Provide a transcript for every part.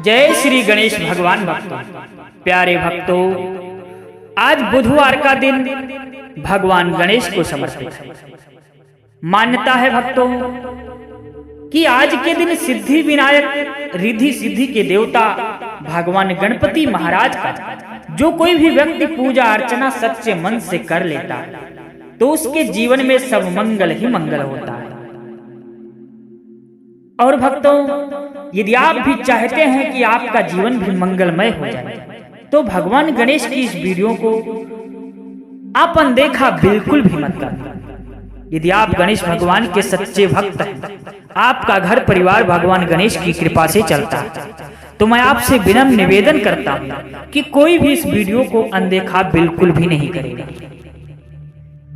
जय श्री गणेश भगवान भक्तों। प्यारे भक्तों, आज बुधवार का दिन भगवान गणेश को समर्पित है। मान्यता है भक्तों कि आज के दिन सिद्धि विनायक रिद्धि सिद्धि के देवता भगवान गणपति महाराज का जो कोई भी व्यक्ति पूजा अर्चना सच्चे मन से कर लेता है तो उसके जीवन में सब मंगल ही मंगल होता है। और भक्तों, यदि आप भी चाहते हैं कि आपका जीवन भी मंगलमय हो जाए तो भगवान गणेश की इस वीडियो को आप अनदेखा बिल्कुल भी मत करना। यदि आप गणेश भगवान के सच्चे भक्त हैं, आपका घर परिवार भगवान गणेश की कृपा से चलता है, तो मैं आपसे विनम्र निवेदन करता हूं कि कोई भी इस वीडियो को अनदेखा बिल्कुल भी नहीं करेगा।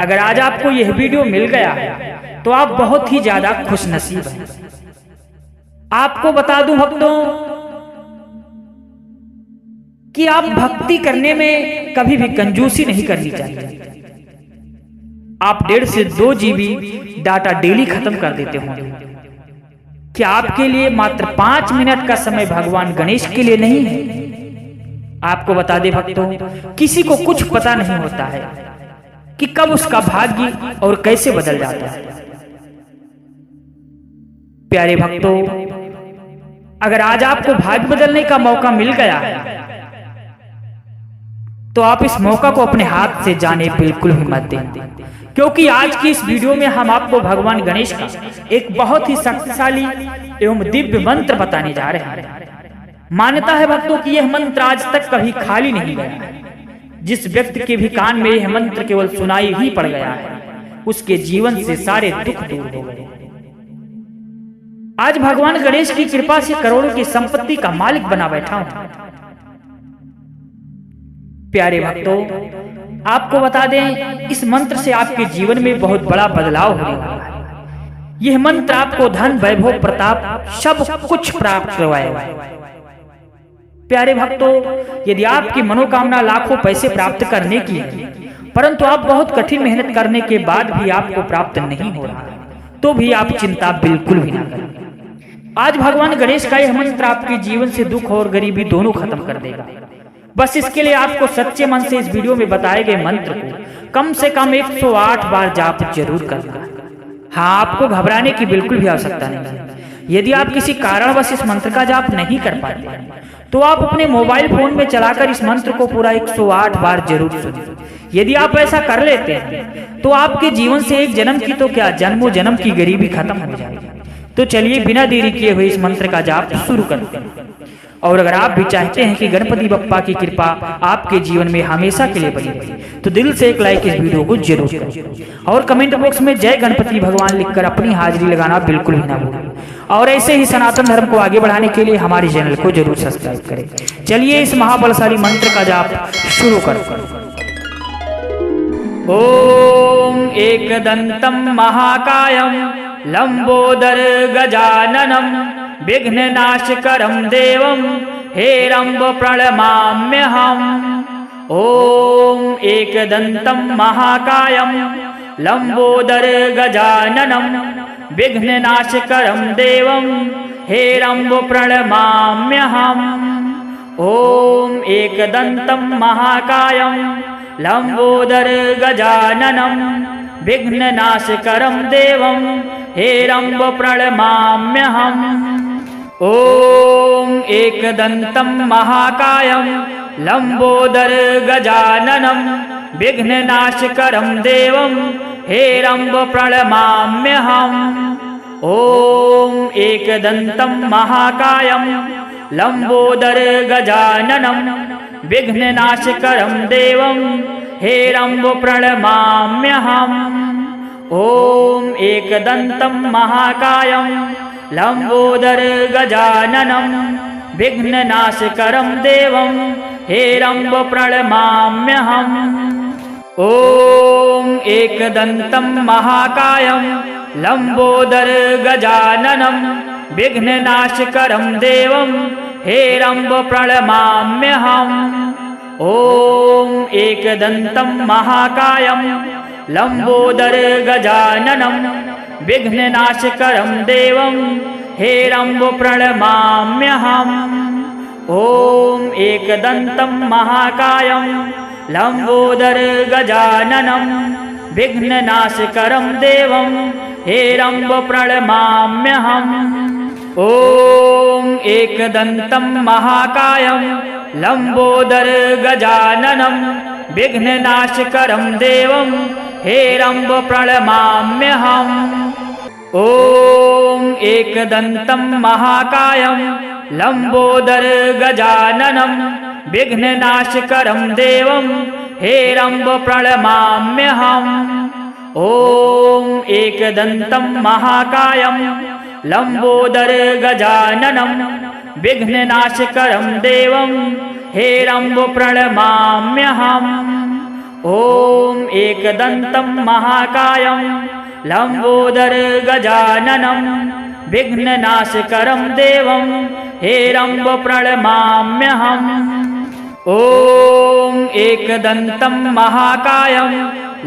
अगर आज आपको यह वीडियो मिल गया है तो आप बहुत ही ज्यादा खुशनसीब हैं। आपको बता दूं भक्तों कि आप भक्ति करने में कभी भी कंजूसी नहीं करनी चाहिए। आप 1.5 से 2 GB डाटा डेली खत्म कर देते होंगे। क्या आपके लिए मात्र 5 मिनट का समय भगवान गणेश के लिए नहीं है? आपको बता दे भक्तों, किसी को कुछ पता नहीं होता है कि कब उसका भाग्य और कैसे बदल जाता है। प्यारे भक्तों, अगर आज आपको भाग्य बदलने का मौका मिल गया है तो आप इस मौका को अपने हाथ से जाने बिल्कुल भी मत दें, क्योंकि आज की इस वीडियो में हम आपको भगवान गणेश का एक बहुत ही शक्तिशाली एवं दिव्य मंत्र बताने जा रहे हैं। मान्यता है भक्तों कि यह मंत्र आज तक कभी खाली नहीं गया। जिस व्यक्ति के भी कान में यह मंत्र केवल सुनाई ही पड़ गया है, उसके जीवन से सारे दुख दूर हो गए। आज भगवान गणेश की कृपा से करोड़ों की संपत्ति का मालिक बना बैठा हूं। प्यारे भक्तों, आपको बता दें, इस मंत्र से आपके जीवन में बहुत बड़ा बदलाव होने वाला है। यह मंत्र आपको धन, वैभव, प्रताप सब कुछ प्राप्त करवाएगा। प्यारे भक्तों, यदि आपकी मनोकामना लाखों पैसे प्राप्त करने की है, परंतु आप बहुत कठिन मेहनत करने के बाद भी आपको प्राप्त नहीं हो रहा, तो भी आप चिंता बिल्कुल भी ना करें। आज भगवान गणेश का यह मंत्र आपके जीवन से दुख और गरीबी दोनों खत्म कर देगा। बस इसके लिए आपको सच्चे मन से इस वीडियो में बताए गए मंत्र को कम से कम 108 बार जाप जरूर करना। हाँ, आपको घबराने की बिल्कुल भी आवश्यकता नहीं है। यदि आप किसी कारणवश इस मंत्र का जाप नहीं कर पाते तो आप अपने मोबाइल फोन में चलाकर इस मंत्र को पूरा 108 बार जरूर सुनिए। यदि आप ऐसा कर लेते हैं तो आपके जीवन से एक जन्म की तो क्या, जन्मों जन्म की गरीबी खत्म हो जाएगी। तो चलिए बिना देरी किए हुए इस मंत्र का जाप शुरू करते हैं। और अगर आप भी चाहते हैं कि गणपति बप्पा की कृपा आपके जीवन में हमेशा के लिए बनी रहे तो दिल से एक लाइक इस वीडियो को जरूर करें और कमेंट बॉक्स में जय गणपति भगवान लिखकर अपनी हाजिरी लगाना बिल्कुल भी ना भूलें। और ऐसे ही सनातन धर्म को आगे बढ़ाने के लिए हमारे चैनल को जरूर सब्सक्राइब करें। चलिए इस महाबलशाली मंत्र का जाप शुरू करें। ओम एकदंतम महाकायम लंबोदर गजाननम विघ्ननाशकरं देवं हेरंब प्रणमाम्यहम्। ओम एकदंतं महाकायं लंबोदर गजाननं विघ्ननाशकरं देवं हेरंब प्रणमाम्यहम्। ओम एकदंतं महाकायं लंबोदर गजाननं विघ्ननाशकरं देवं हेरंब प्रणमाम्यहम्। ओम एकदंतं महाकायं लंबोदर गजाननं विघ्ननाशकरं देवं हेरंब प्रणमाम्यहम्। ओम एकदंतं महाकायं लंबोदर गजाननं विघ्ननाशकरं देवं हेरंब प्रणमाम्यहम्। ओम एकदंतं महाकायं लंबोदर गजाननं विघ्ननाशकरं देवं हेरंब प्रणमाम्यहम्। ओम एकदंतं महाकायं लंबोदर गजाननं विघ्ननाशकरं देवं हेरंब प्रणमाम्यहम्। ओम एकदंतं महाकायं लंबोदर गजाननं विघ्ननाशकरं देवं हेरम्ब प्रणमाम्यहम्। ॐ एकदन्तं महाकायं लंबोदर गजाननं विघ्ननाशकरं देवं हेरम्ब प्रणमाम्यहम्। ॐ एकदन्तं महाकायं लंबोदर गजाननं विघ्ननाशकरं देवं हेरम्ब प्रणमाम्यहम्। ॐ एकदन्तं महाकायं लंबोदर गजाननं विघ्ननाशकरं देवं हेरम्ब प्रणमाम्यहम्। ॐ एकदन्तं महाकायं लंबोदर गजाननं विघ्ननाशकरं देवं हेरम्ब प्रणमाम्यहम्। ॐ एकदन्तं महाकायं लंबोदर गजाननं विघ्ननाशकरं देवं हेरम्ब प्रणमाम्यहम्। ॐ एकदन्तं महाकायं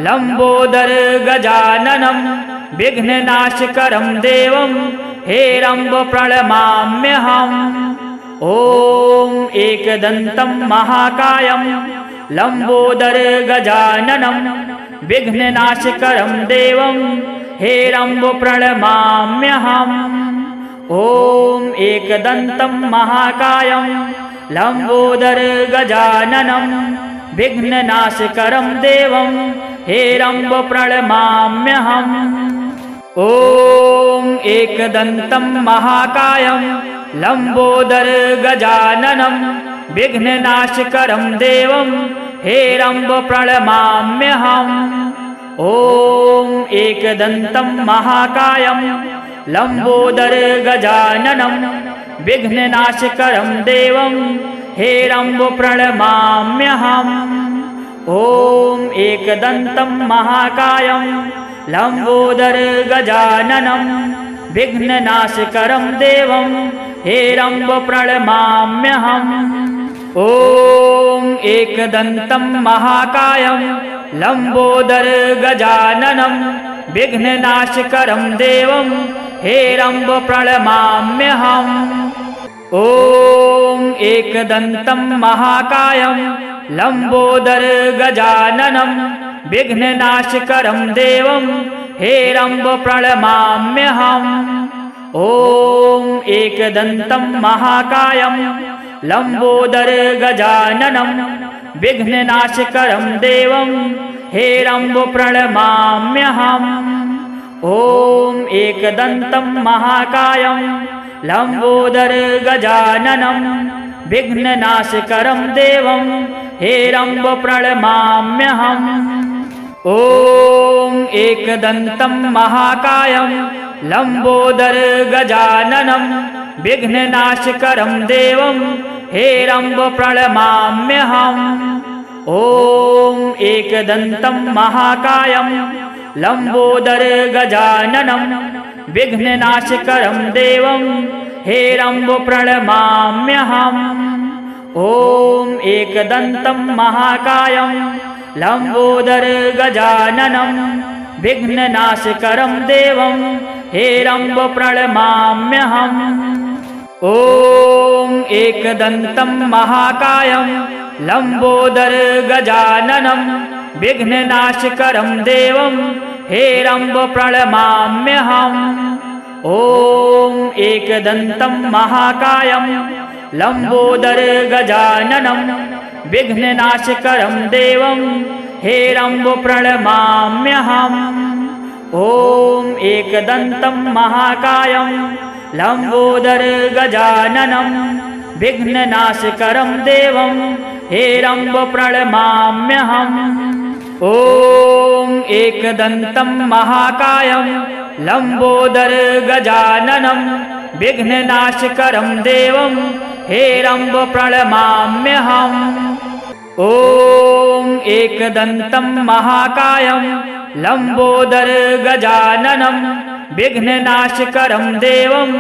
लंबोदर गजाननं विघ्ननाशकरं देवं हेरम्ब प्रणमाम्यहम्। ॐ एकदन्तं महाकायं लंबोदर गजाननं विघ्ननाशकरं देवं हेरम्ब प्रणमाम्यहम्। ॐ एकदन्तं महाकायं लंबोदर गजाननं विघ्ननाशकरं देवं हेरम्ब प्रणमाम्यहम्। ॐ एकदन्तं महाकायं लंबोदर गजाननं विघ्ननाशकरं देवं हेरम्ब प्रणमाम्यहम्। ॐ एकदन्तं महाकायं लंबोदर गजाननं विघ्ननाशकरं देवं हेरम्ब प्रणमाम्यहम्। ॐ एकदन्तं महाकायं लंबोदर गजाननं विघ्ननाशकरं देवं हेरम्ब प्रणमाम्यहम्। ॐ एकदन्तं महाकायं लंबोदर गजाननं विघ्ननाशकरं देवं हेरम्ब प्रणमाम्यहम्। ॐ एकदन्तं महाकायं लंबोदर गजाननं विघ्ननाशकरं देवं हेरम्ब प्रणमाम्यहम्। ॐ एकदन्तं महाकायं लंबोदर गजाननं विघ्ननाशकरं देवं हेरम्ब प्रणमाम्यहम्। ॐ एकदन्तं महाकायं लंबोदर गजाननं विघ्ननाशकरं देवं हेरम्ब प्रणमाम्यहम्। ॐ एकदन्तं महाकायं लंबोदर गजाननं विघ्ननाशकरं देवं हेरम्ब प्रणमाम्यहम्। ॐ एकदन्तं महाकायं लंबोदर गजाननं विघ्ननाशकरं देवं हेरम्ब प्रणमाम्यहम्। ॐ एकदन्तं महाकायं लंबोदर गजाननं विघ्ननाशकरं देवं हेरम्ब प्रणमाम्यहम्। ॐ एकदन्तं महाकायं लंबोदर गजाननं विघ्ननाशकरं देवं हेरम्ब प्रणमाम्यहम्। ॐ एकदन्तं महाकायं लंबोदर गजाननं विघ्ननाशकरं देवं हेरम्ब प्रणमाम्यहम्। ॐ एकदन्तं महाकायं लंबोदर गजाननं विघ्ननाशकरं देवं हेरम्ब प्रणमाम्यहम्। ॐ एकदन्तं महाकायं लंबोदर गजाननं विघ्ननाशकरं देवं हेरम्ब प्रणमाम्यहम्। ॐ एकदन्तं महाकायं लंबोदर गजाननं विघ्ननाशकरं देवं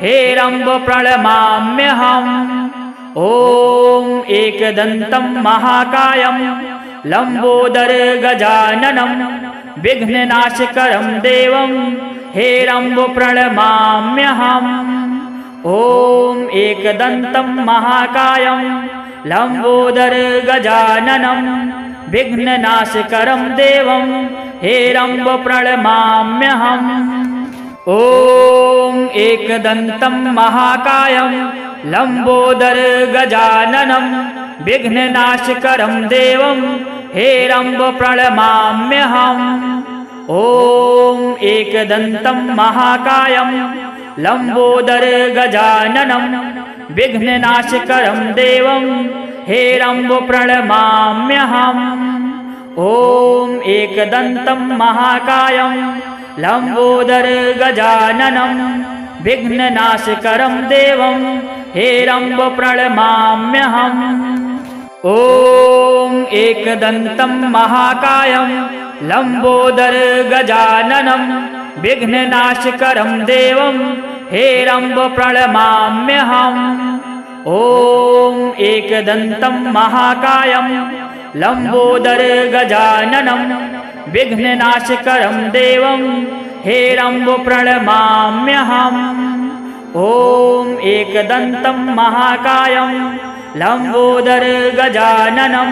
हेरम्ब प्रणमाम्यहम्। ॐ एकदन्तं महाकायं लंबोदर गजाननं विघ्ननाशकरं देवं हेरम्ब प्रणमाम्यहम्। ॐ एकदन्तं महाकायं लम्बोदर गजाननं विघ्ननाशकरं देवं हेरम्ब प्रणमाम्यहम्। ॐ एकदन्तं महाकायं लम्बोदर गजाननं विघ्ननाशकरं देवं हेरम्ब प्रणमाम्यहम्। ॐ एकदन्तं महाकायं लम्बोदर गजाननं विघ्ननाशकरं देवं हेरम्ब प्रणमाम्यहम्। ॐ एकदन्तं महाकायं लम्बोदर गजाननं विघ्ननाशकरं देवं हेरम्ब प्रणमाम्यहम्। ॐ एकदन्तं महाकायं लम्बोदर गजाननं विघ्ननाशकरं देवं हेरम्ब प्रणमाम्यहम्। ॐ एकदन्तं महाकायं लम्बोदर गजाननं विघ्ननाशकरं देवं हेरम्ब प्रणमाम्यहम्। ॐ एकदन्तं महाकायं लम्बोदर गजाननं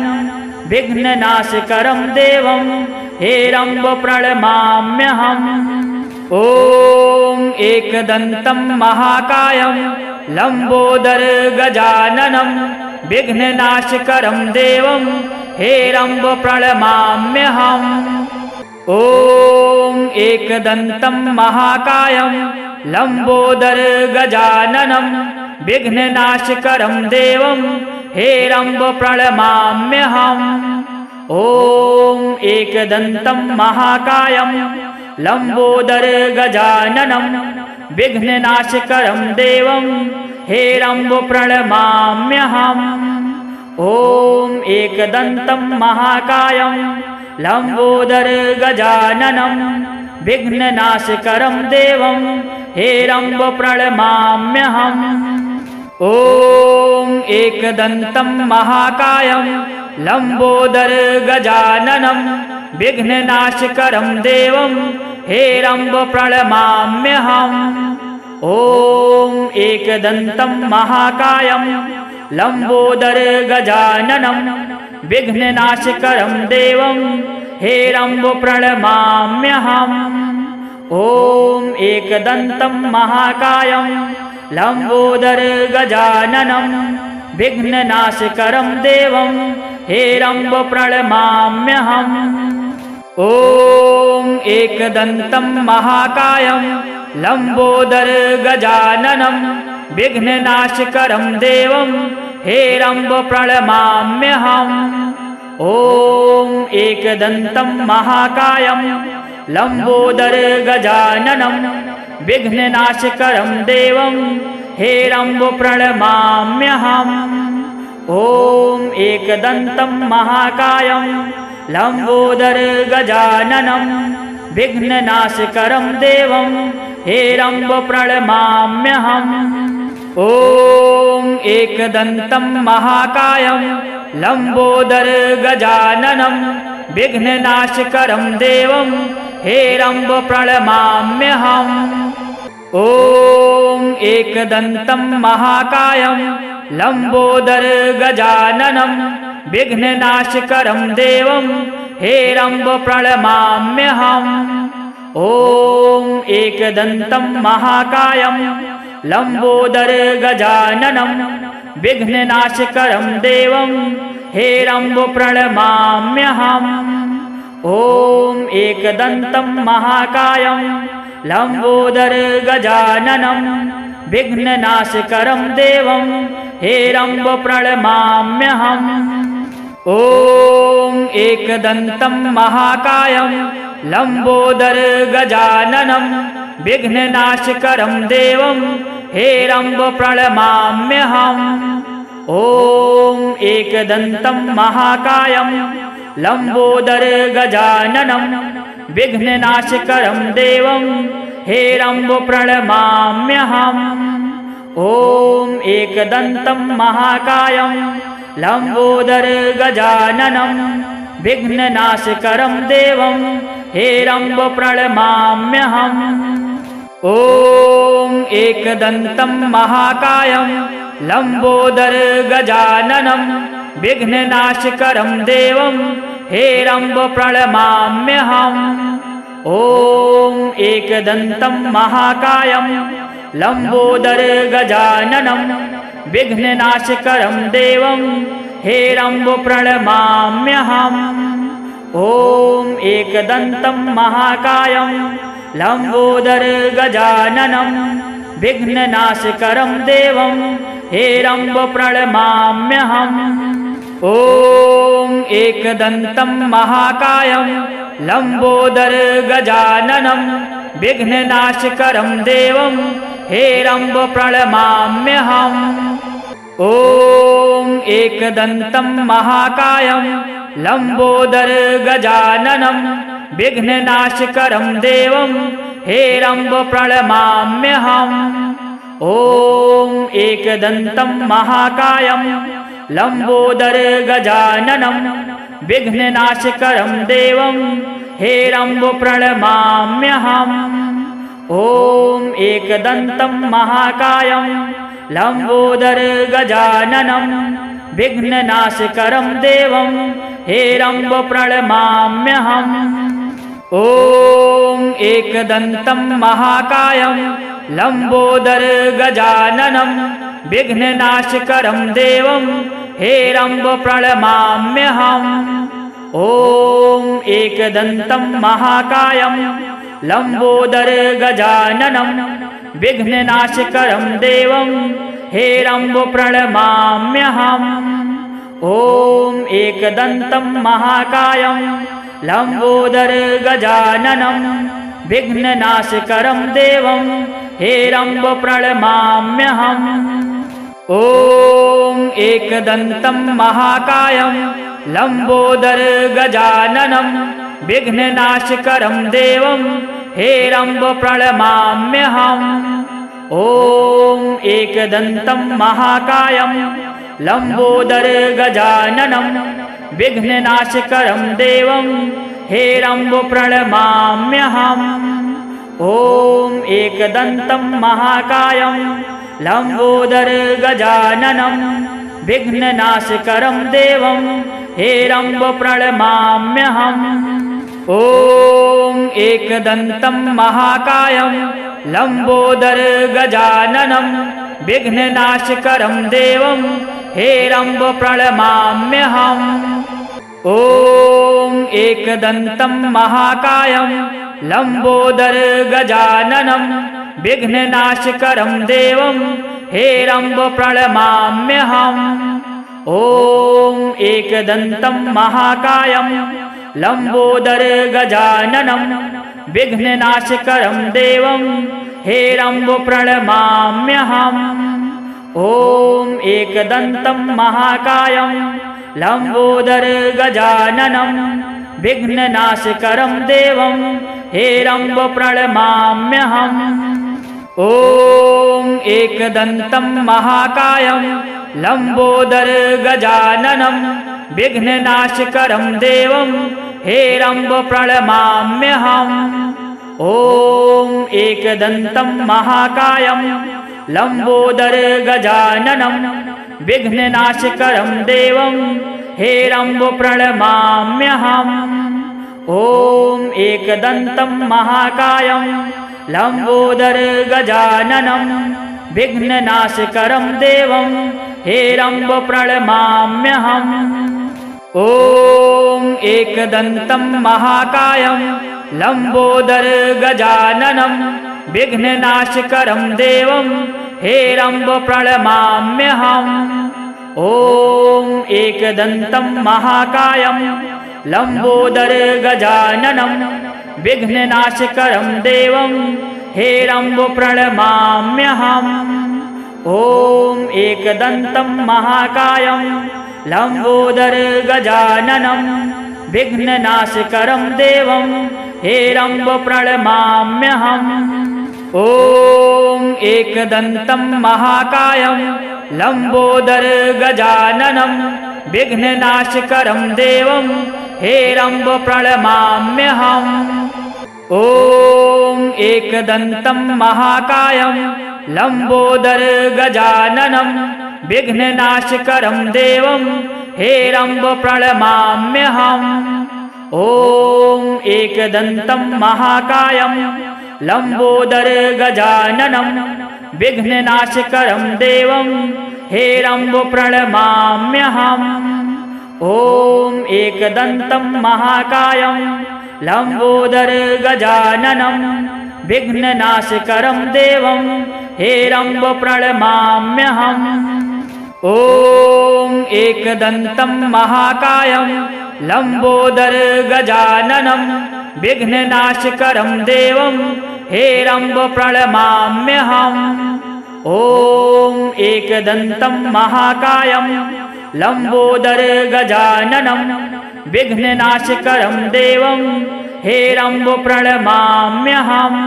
विघ्ननाशकरं देवं हेरम्ब प्रणमाम्यहम्। ॐ एकदन्तं महाकायं लम्बोदर गजाननं विघ्ननाशकरं देवं हेरम्ब प्रणमाम्यहम्। ॐ एकदन्तं महाकायं लम्बोदर गजाननं विघ्ननाशकरं देवं हेरम्ब प्रणमाम्यहम्। ॐ एकदन्तं महाकायं लम्बोदर गजाननं विघ्ननाशकरं देवं हेरम्ब प्रणमाम्यहम्। ॐ एकदन्तं महाकायं लम्बोदर गजाननं विघ्ननाशकरं देवं हेरम्ब प्रणमाम्यहम्। ॐ एकदन्तं महाकायं लम्बोदर गजाननं विघ्ननाशकरं देवं हेरम्ब प्रणमाम्यहम्। ॐ एकदन्तं महाकायं लम्बोदर गजाननं विघ्ननाशकरं देवं हेरम्ब प्रणमाम्यहम्। ॐ एकदन्तं महाकायं लम्बोदर गजाननं विघ्ननाशकरं देवं हेरम्ब प्रणमाम्यहम्। ॐ एकदन्तं महाकायं लम्बोदर गजाननं विघ्ननाशकरं देवं हेरम्ब प्रणमाम्यहम्। ॐ एकदन्तं महाकायं लम्बोदर गजाननं विघ्ननाशकरं देवं हेरम्ब प्रणमाम्यहम्। ॐ एकदन्तं महाकायं लम्बोदर गजाननं विघ्ननाशकरं देवं हेरम्ब प्रणमाम्यहम्। ॐ एकदन्तं महाकायं लम्बोदर गजाननं विघ्ननाशकरं देवं हेरम्ब प्रणमाम्यहम्। ॐ एकदन्तं महाकायं लम्बोदर गजाननं विघ्ननाशकरं देवं हेरम्ब प्रणमाम्यहम्। ॐ एकदन्तं महाकायं लम्बोदर गजाननं विघ्ननाशकरं देवं हेरम्ब प्रणमाम्यहम्। ॐ एकदन्तं महाकायं लम्बोदर गजाननं विघ्ननाशकरं देवं हेरम्ब प्रणमाम्यहम्। ॐ एकदन्तं महाकायं लम्बोदर गजाननं विघ्ननाशकरं देवं हेरम्ब प्रणमाम्यहम्। ॐ एकदन्तं महाकायं लम्बोदर गजाननं विघ्ननाशकरं देवं हेरम्ब प्रणमाम्यहम्। ॐ एकदन्तं महाकायं लम्बोदर गजाननं विघ्ननाशकरं देवं हेरम्ब प्रणमाम्यहम्। ॐ एकदन्तं महाकायं लम्बोदर गजाननं विघ्ननाशकरं देवं हेरम्ब प्रणमाम्यहम्। ॐ एकदन्तं महाकायं लम्बोदर गजाननं विघ्ननाशकरं देवं हेरम्ब प्रणमाम्यहम्। ॐ एकदन्तं महाकायं लम्बोदर गजाननं विघ्ननाशकरं देवं हेरम्ब प्रणमाम्यहम्। ॐ एकदन्तं महाकायं लम्बोदर गजाननं विघ्ननाशकरं देवं हेरम्ब प्रणमाम्यहम्। ॐ एकदन्तं महाकायं लम्बोदर गजाननं विघ्ननाशकरं देवं हेरम्ब प्रणमाम्यहम्। ॐ एकदन्तं महाकायं लम्बोदर गजाननं विघ्ननाशकरं देवं हेरम्ब प्रणमाम्यहम्। ॐ एकदन्तं महाकायं लम्बोदर गजाननं विघ्ननाशकरं देवं हेरम्ब प्रणमाम्यहम्। ॐ एकदन्तं महाकायं लम्बोदर गजाननं विघ्ननाशकरं देवं हेरम्ब प्रणमाम्यहम्। ॐ एकदन्तं महाकायं लम्बोदर गजाननं विघ्ननाशकरं देवं हेरम्ब प्रणमाम्यहम्। ॐ एकदन्तं महाकायं लम्बोदर गजाननं विघ्ननाशकरं देवं हेरम्ब प्रणमाम्यहम्। ॐ एकदन्तं महाकायं लम्बोदर गजाननं विघ्ननाशकरं देवं हेरम्ब प्रणमाम्यहम्। ॐ एकदन्तं महाकायं लम्बोदर गजाननं विघ्ननाशकरं देवं हेरम्ब प्रणमाम्यहम्। ॐ एकदन्तं महाकायं लम्बोदर गजाननं विघ्ननाशकरं देवं हेरम्ब प्रणमाम्यहम्। ॐ एकदन्तं महाकायं लम्बोदर गजाननं विघ्ननाशकरं देवं हेरम्ब प्रणमाम्यहम्। ॐ एकदन्तं महाकायं लम्बोदर गजाननं विघ्ननाशकरं देवं हेरम्ब प्रणमाम्यहम्। ॐ एकदन्तं महाकायं लम्बोदर गजाननं विघ्ननाशकरं देवं हेरम्ब प्रणमाम्यहम्। ॐ एकदन्तं महाकायं लम्बोदर गजाननं विघ्ननाशकरं देवं हेरम्ब प्रणमाम्यहम्। ॐ एकदन्तं महाकायं लम्बोदर गजाननं विघ्ननाशकरं देवं हेरम्ब प्रणमाम्यहम्। ॐ एकदन्तं महाकायं लम्बोदर गजाननं विघ्ननाशकरं देवं हेरम्ब प्रणमाम्यहम्। ॐ एकदन्तं महाकायं लम्बोदर गजाननं विघ्ननाशकरं देवं हेरम्ब प्रणमाम्यहम्। ॐ एकदन्तं महाकायं लम्बोदर गजाननं विघ्ननाशकरं देवं हेरम्ब प्रणमाम्यहम्। ॐ एकदन्तं महाकायं लम्बोदर गजाननं विघ्ननाशकरं देवं हेरम्ब प्रणमाम्यहम्। ॐ एकदन्तं महाकायं लम्बोदर गजाननं विघ्ननाशकरं देवं हेरम्ब प्रणमाम्यहम्। ॐ एकदन्तं महाकायं लम्बोदर गजाननं विघ्ननाशकरं देवं हेरम्ब प्रणमाम्यहम्। ॐ एकदन्तं महाकायं लम्बोदर गजाननं विघ्ननाशकरं देवं हेरम्ब प्रणमाम्यहम्। ॐ एकदन्तं महाकायं लम्बोदर गजाननं विघ्ननाशकरं देवं हेरम्ब प्रणमाम्यहम्। ॐ एकदन्तं महाकायं लम्बोदर गजाननं विघ्ननाशकरं देवं हेरम्ब प्रणमाम्यहम्। ॐ एकदन्तं महाकायं लम्बोदर गजाननं विघ्ननाशकरं देवं हेरम्ब प्रणमाम्यहम्। ॐ एकदन्तं महाकायं लम्बोदर गजाननं विघ्ननाशकरं देवं हेरम्ब प्रणमाम्यहम्।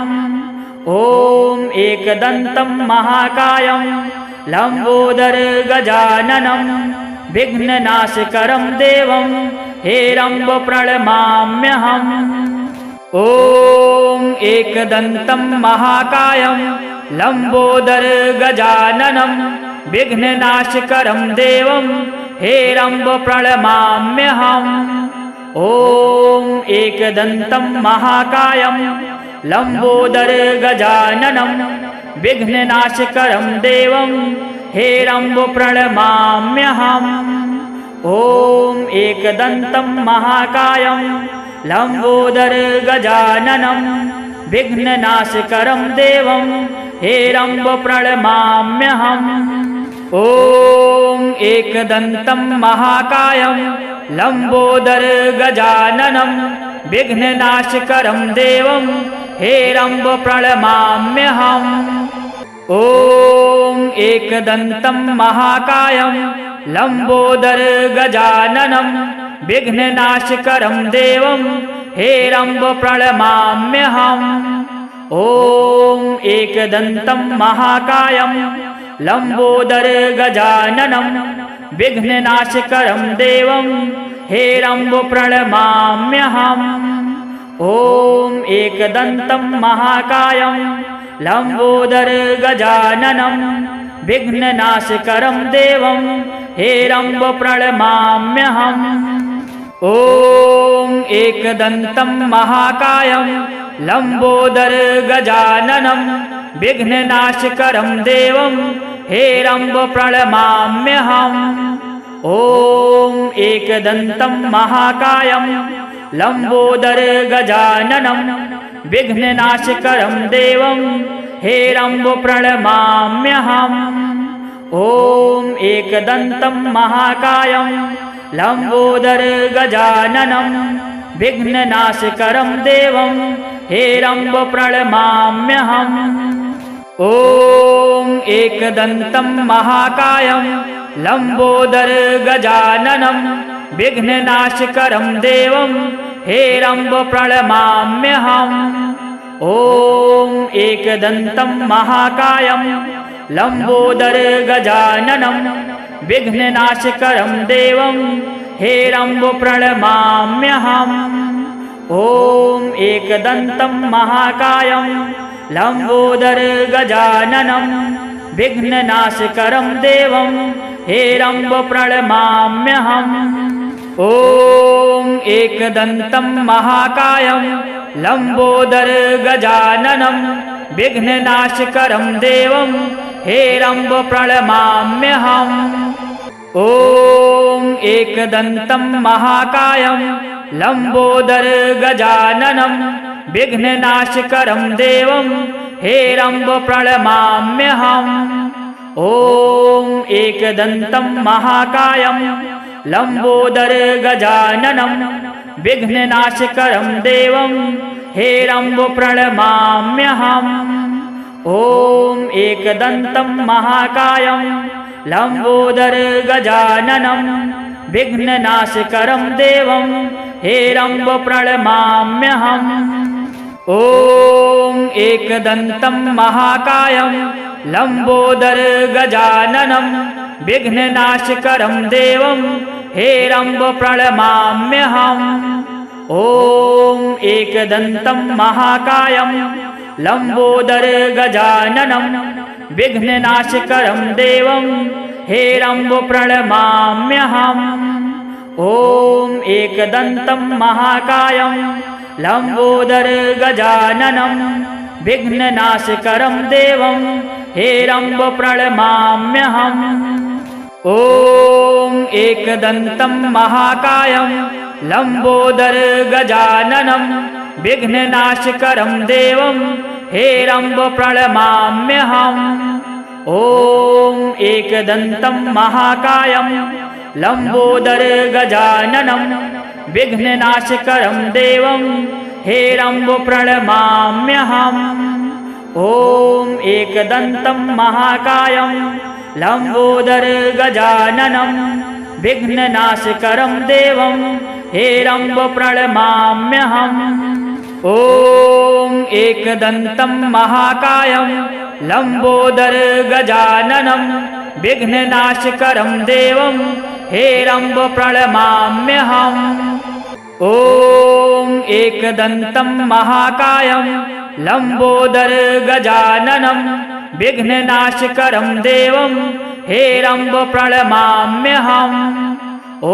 ॐ एकदन्तं महाकायं लम्बोदर गजाननं विघ्ननाशकरं देवं हेरम्ब प्रणमाम्यहम्। ॐ एकदन्तं महाकायं लम्बोदर गजाननं विघ्ननाशकरं देवं हेरम्ब प्रणमाम्यहम्। ॐ एकदन्तं महाकायं लम्बोदर गजाननं विघ्ननाशकरं देवं हेरम्ब प्रणमाम्यहम्। ॐ एकदन्तं महाकायं लम्बोदर गजाननं विघ्ननाशकरं देवं हेरम्ब प्रणमाम्यहम्। ॐ एकदन्तं महाकायं लम्बोदर गजाननं विघ्ननाशकरं देवं हेरम्ब प्रणमाम्यहम्। ॐ एकदन्तं महाकायं लम्बोदर गजाननं विघ्ननाशकरं देवं हेरम्ब प्रणमाम्यहम्। ॐ एकदन्तं महाकायं लम्बोदर गजाननं विघ्ननाशकरं देवं हेरम्ब प्रणमाम्यहम्। ॐ एकदन्तं महाकायं लम्बोदर गजाननं विघ्ननाशकरं देवं हेरम्ब प्रणमाम्यहम्। ॐ एकदन्तं महाकायं लम्बोदर गजाननं विघ्ननाशकरं देवं हेरम्ब प्रणमाम्यहम्। ॐ एकदन्तं महाकायं लम्बोदर गजाननं विघ्ननाशकरं देवं हेरम्ब प्रणमाम्यहम्। ॐ एकदन्तं महाकायं लम्बोदर गजाननं विघ्ननाशकरं देवं हेरम्ब प्रणमाम्यहम्। ॐ एकदन्तं महाकायं लम्बोदर गजाननं विघ्ननाशकरं देवं हेरम्ब प्रणमाम्यहम्। ॐ एकदन्तं महाकायं लम्बोदर गजाननं विघ्ननाशकरं देवं हेरम्ब प्रणमाम्यहम्। ॐ एकदन्तं महाकायं लम्बोदर गजाननं विघ्ननाशकरं देवं हेरम्ब प्रणमाम्यहम्। ॐ एकदन्तं महाकायं लम्बोदर गजाननं विघ्ननाशकरं देवं हेरम्ब प्रणमाम्यहम्। ॐ एकदन्तं महाकायं लम्बोदर गजाननं विघ्ननाशकरं देवं हेरम्ब प्रणमाम्यहम्। ॐ एकदन्तं महाकायं लम्बोदर गजाननं विघ्ननाशकरं देवं हेरम्ब प्रणमाम्यहम्। ॐ एकदन्तं महाकायं लम्बोदर गजाननं विघ्ननाशकरं देवं हेरम्ब प्रणमाम्यहम्। ॐ एकदन्तं महाकायं लम्बोदर गजाननं विघ्ननाशकरं देवं हेरम्ब प्रणमाम्यहम्। ॐ एकदन्तं महाकायं लम्बोदर गजाननं विघ्ननाशकरं देवं हेरम्ब प्रणमाम्यहम्। ॐ एकदन्तं महाकायं लम्बोदर गजाननं विघ्ननाशकरं देवं हेरम्ब प्रणमाम्यहम्। ॐ एकदन्तं महाकायं लम्बोदर गजाननं विघ्ननाशकरं देवं हेरम्ब प्रणमाम्यहम्। ॐ एकदन्तं महाकायं लम्बोदर गजाननं विघ्ननाशकरं देवं हेरम्ब प्रणमाम्यहम्। ॐ एकदन्तं महाकायं लम्बोदर गजाननं विघ्ननाशकरं देवं हेरम्ब प्रणमाम्यहम्। ॐ एकदन्तं महाकायं लम्बोदर गजाननं विघ्ननाशकरं देवं हेरम्ब प्रणमाम्यहम्। ॐ एकदन्तं महाकायं लम्बोदर गजाननं विघ्ननाशकरं देवं हेरम्ब प्रणमाम्यहम्।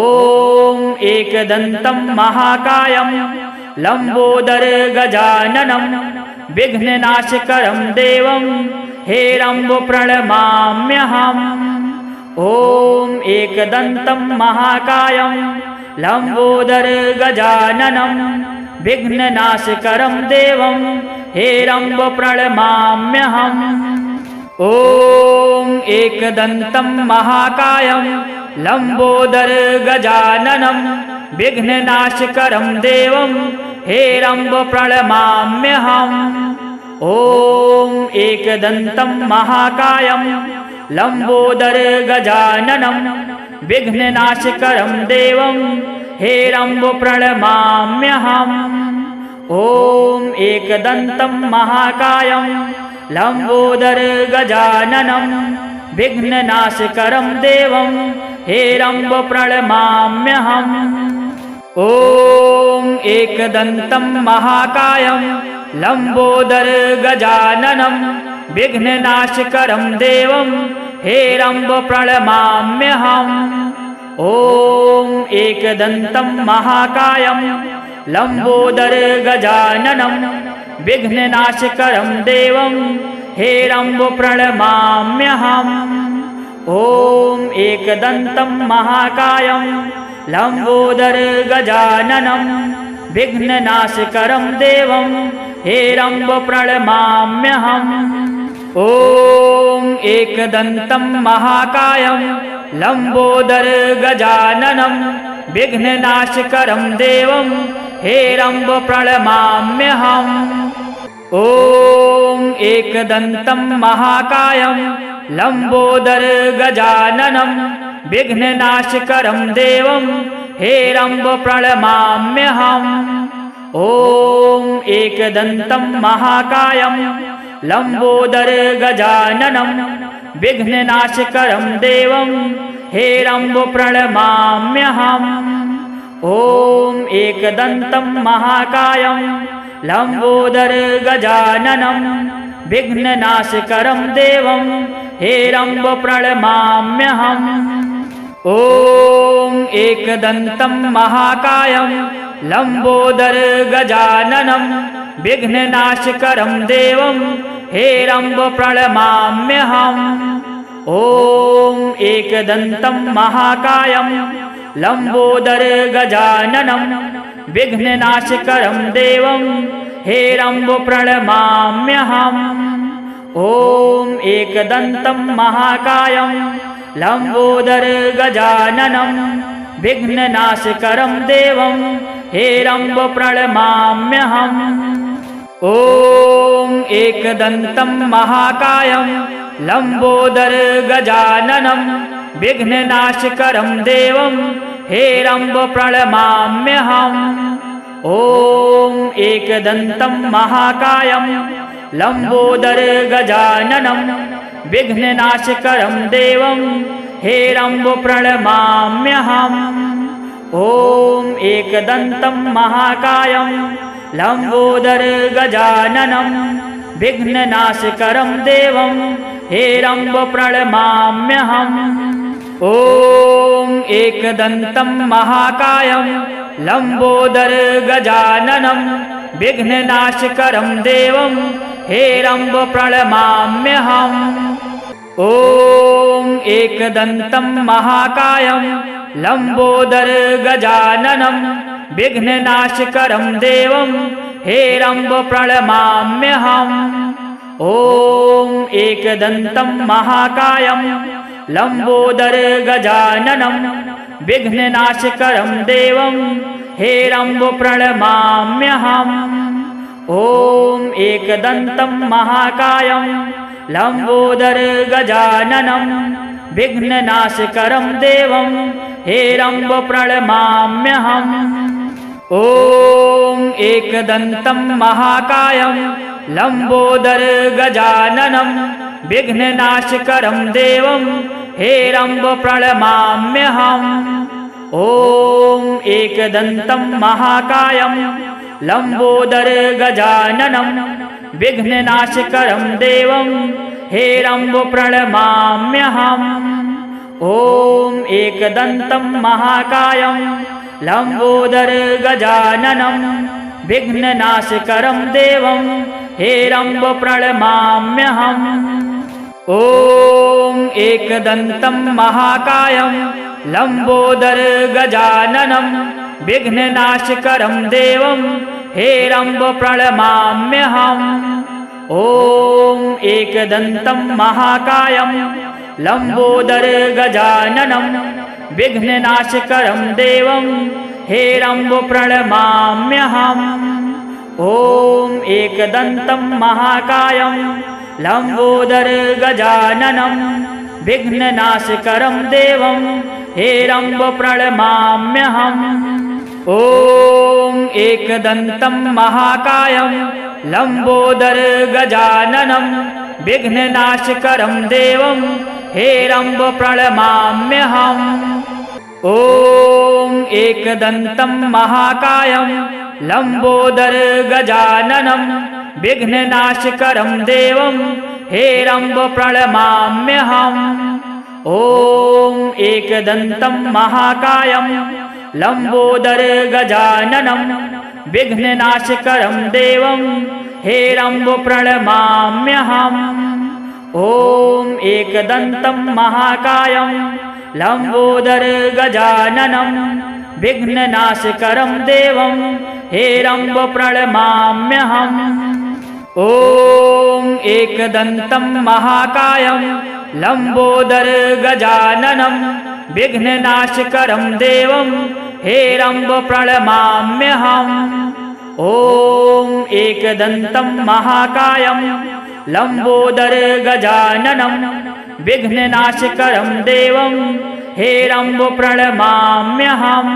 ॐ एकदन्तं महाकायं लम्बोदर गजाननं विघ्ननाशकरं देवं हेरम्ब प्रणमाम्यहम्। ॐ एकदन्तं महाकायं लम्बोदर गजाननं विघ्ननाशकरं देवं हेरम्ब प्रणमाम्यहम्। ॐ एकदन्तं महाकायं लम्बोदर गजाननं विघ्ननाशकरं देवं हेरम्ब प्रणमाम्यहम्। ॐ एकदन्तं महाकायं लम्बोदर गजाननं विघ्ननाशकरं देवं हेरम्ब प्रणमाम्यहम्। ॐ एकदन्तं महाकायं लम्बोदर गजाननं विघ्ननाशकरं देवं हेरम्ब प्रणमाम्यहम्। ॐ एकदन्तं महाकायं लम्बोदर गजाननं विघ्ननाशकरं देवं हेरम्ब प्रणमाम्यहम्। ॐ एकदन्तं महाकायं लम्बोदर गजाननं विघ्ननाशकरं देवं हेरम्ब प्रणमाम्यहम्। ॐ एकदन्तं महाकायं लम्बोदर गजाननं विघ्ननाशकरं देवं हेरम्ब प्रणमाम्यहम्। ॐ एकदन्तं महाकायं लम्बोदर गजाननं विघ्ननाशकरं देवं हेरम्ब प्रणमाम्यहम्। ॐ एकदन्तं महाकायं लम्बोदर गजाननं विघ्ननाशकरं देवं हेरम्ब प्रणमाम्यहम्। ॐ एकदन्तं महाकायं लम्बोदर गजाननं विघ्ननाशकरं देवं हेरम्ब प्रणमाम्यहम्। ॐ एकदन्तं महाकायं लम्बोदर गजाननं विघ्ननाशकरं देवं हेरम्ब प्रणमाम्यहम्। ॐ एकदन्तं महाकायं लम्बोदर गजाननं विघ्ननाशकरं देवं हेरम्ब प्रणमाम्यहम्। ॐ एकदन्तं महाकायं लम्बोदर गजाननं विघ्ननाशकरं देवं हेरम्ब प्रणमाम्यहम्। ॐ एकदन्तं महाकायं लम्बोदर गजाननं विघ्ननाशकरं देवं हेरम्ब प्रणमाम्यहम्। ॐ एकदन्तं महाकायं लम्बोदर गजाननं विघ्ननाशकरं देवं हेरम्ब प्रणमाम्यहम्। ॐ एकदन्तं महाकायं लम्बोदर गजाननं विघ्ननाशकरं देवं हेरम्ब प्रणमाम्यहम्। ॐ एकदन्तं महाकायं लम्बोदर गजाननं विघ्ननाशकरं देवं हेरम्ब प्रणमाम्यहम्। ॐ एकदन्तं महाकायं लम्बोदर गजाननं विघ्ननाशकरं देवं हेरम्ब प्रणमाम्यहम्। ॐ एकदन्तं महाकायं लम्बोदर गजाननं विघ्ननाशकरं देवं हेरम्ब प्रणमाम्यहम्। ॐ एकदन्तं महाकायं लम्बोदर गजाननं विघ्ननाशकरं देवं हेरम्ब प्रणमाम्यहम्। ॐ एकदन्तं महाकायं लम्बोदर गजाननं विघ्ननाशकरं देवं हेरम्ब प्रणमाम्यहम्। ॐ एकदन्तं महाकायं लम्बोदर गजाननं विघ्ननाशकरं देवं हेरम्ब प्रणमाम्यहम्। ॐ एकदन्तं महाकायं लम्बोदर गजाननं विघ्ननाशकरं देवं हेरम्ब प्रणमाम्यहम्। ॐ एकदन्तं महाकायं लम्बोदर गजाननं विघ्ननाशकरं देवं हेरम्ब प्रणमाम्यहम्। ॐ एकदन्तं महाकायं लम्बोदर गजाननं विघ्ननाशकरं देवं हेरम्ब प्रणमाम्यहम्। ॐ एकदन्तं महाकायं लम्बोदर गजाननं विघ्ननाशकरं देवं हेरम्ब प्रणमाम्यहम्। ॐ एकदन्तं महाकायं लम्बोदर गजाननं विघ्ननाशकरं देवं हेरम्ब प्रणमाम्यहम्। ॐ एकदन्तं महाकायं लम्बोदर गजाननं विघ्ननाशकरं देवं हेरम्ब प्रणमाम्यहम्। ॐ एकदन्तं महाकायं लम्बोदर गजाननं विघ्ननाशकरं देवं हेरम्ब प्रणमाम्यहम्। ॐ एकदन्तं महाकायं लम्बोदर गजाननं विघ्ननाशकरं देवं हेरम्ब प्रणमाम्यहम्। ॐ एकदन्तं महाकायं लम्बोदर गजाननं विघ्ननाशकरं देवं हेरम्ब प्रणमाम्यहम्। ॐ एकदन्तं महाकायं लम्बोदर गजाननं विघ्ननाशकरं देवं हेरम्ब प्रणमाम्यहम्। ॐ एकदन्तं महाकायं लम्बोदर गजाननं विघ्ननाशकरं देवं हेरम्ब प्रणमाम्यहम्।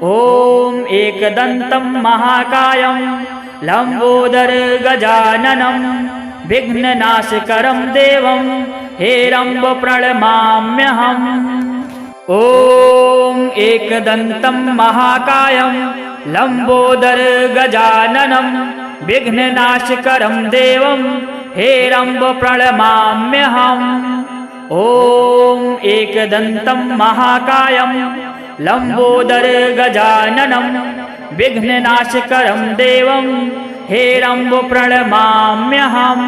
ॐ एकदन्तं महाकायं लम्बोदर गजाननं विघ्ननाशकरं देवं हेरम्ब प्रणमाम्यहम्। ॐ एकदन्तं महाकायं लम्बोदर गजाननं विघ्ननाशकरं देवं हेरम्ब प्रणमाम्यहम्। ॐ एकदन्तं महाकायं लम्बोदर गजाननं विघ्ननाशकरं देवं हेरम्ब प्रणमाम्यहम्।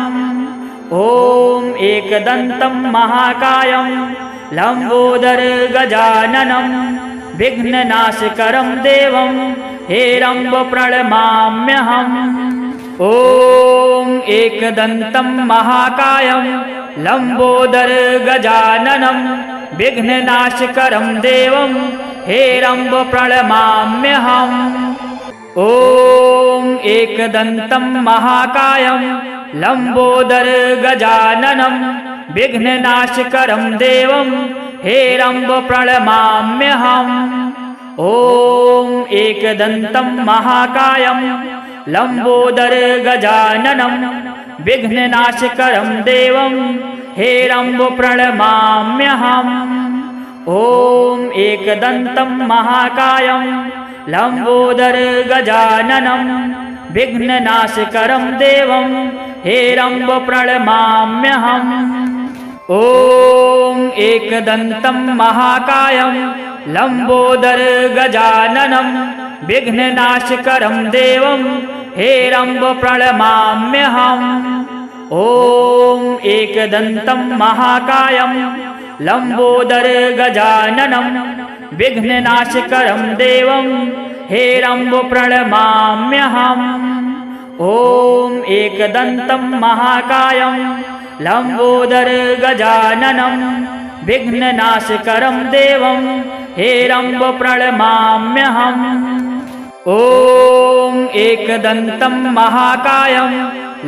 ॐ एकदन्तं महाकायं लम्बोदर गजाननं विघ्ननाशकरं देवं हेरम्ब प्रणमाम्यहम्। ॐ एकदन्तं महाकायं लम्बोदर गजाननं विघ्ननाशकरं देवं हेरम्ब प्रणमाम्यहम्। ॐ एकदन्तं महाकायं लम्बोदर गजाननं विघ्ननाशकरं देवं हेरम्ब प्रणमाम्यहम्। ॐ एकदन्तं महाकायं लम्बोदर गजाननं विघ्ननाशकरं देवं हेरम्ब प्रणमाम्यहम्। ॐ एकदन्तं महाकायं लम्बोदरगजाननं विघ्ननाशकरं देवं हेरम्ब प्रणमाम्यहम्। ॐ एकदन्तं महाकायं लम्बोदरगजाननं विघ्ननाशकरं देवं हेरम्ब प्रणमाम्यहम्। ॐ एकदन्तं महाकायं लम्बोदरगजाननं विघ्ननाशकरं देवं हेरम्ब प्रणमाम्यहम्। ॐ एकदन्तं महाकायं लम्बोदरगजाननं विघ्ननाशकरं देवं हेरम्ब प्रणमाम्यहम्। ॐ एकदन्तं महाकायं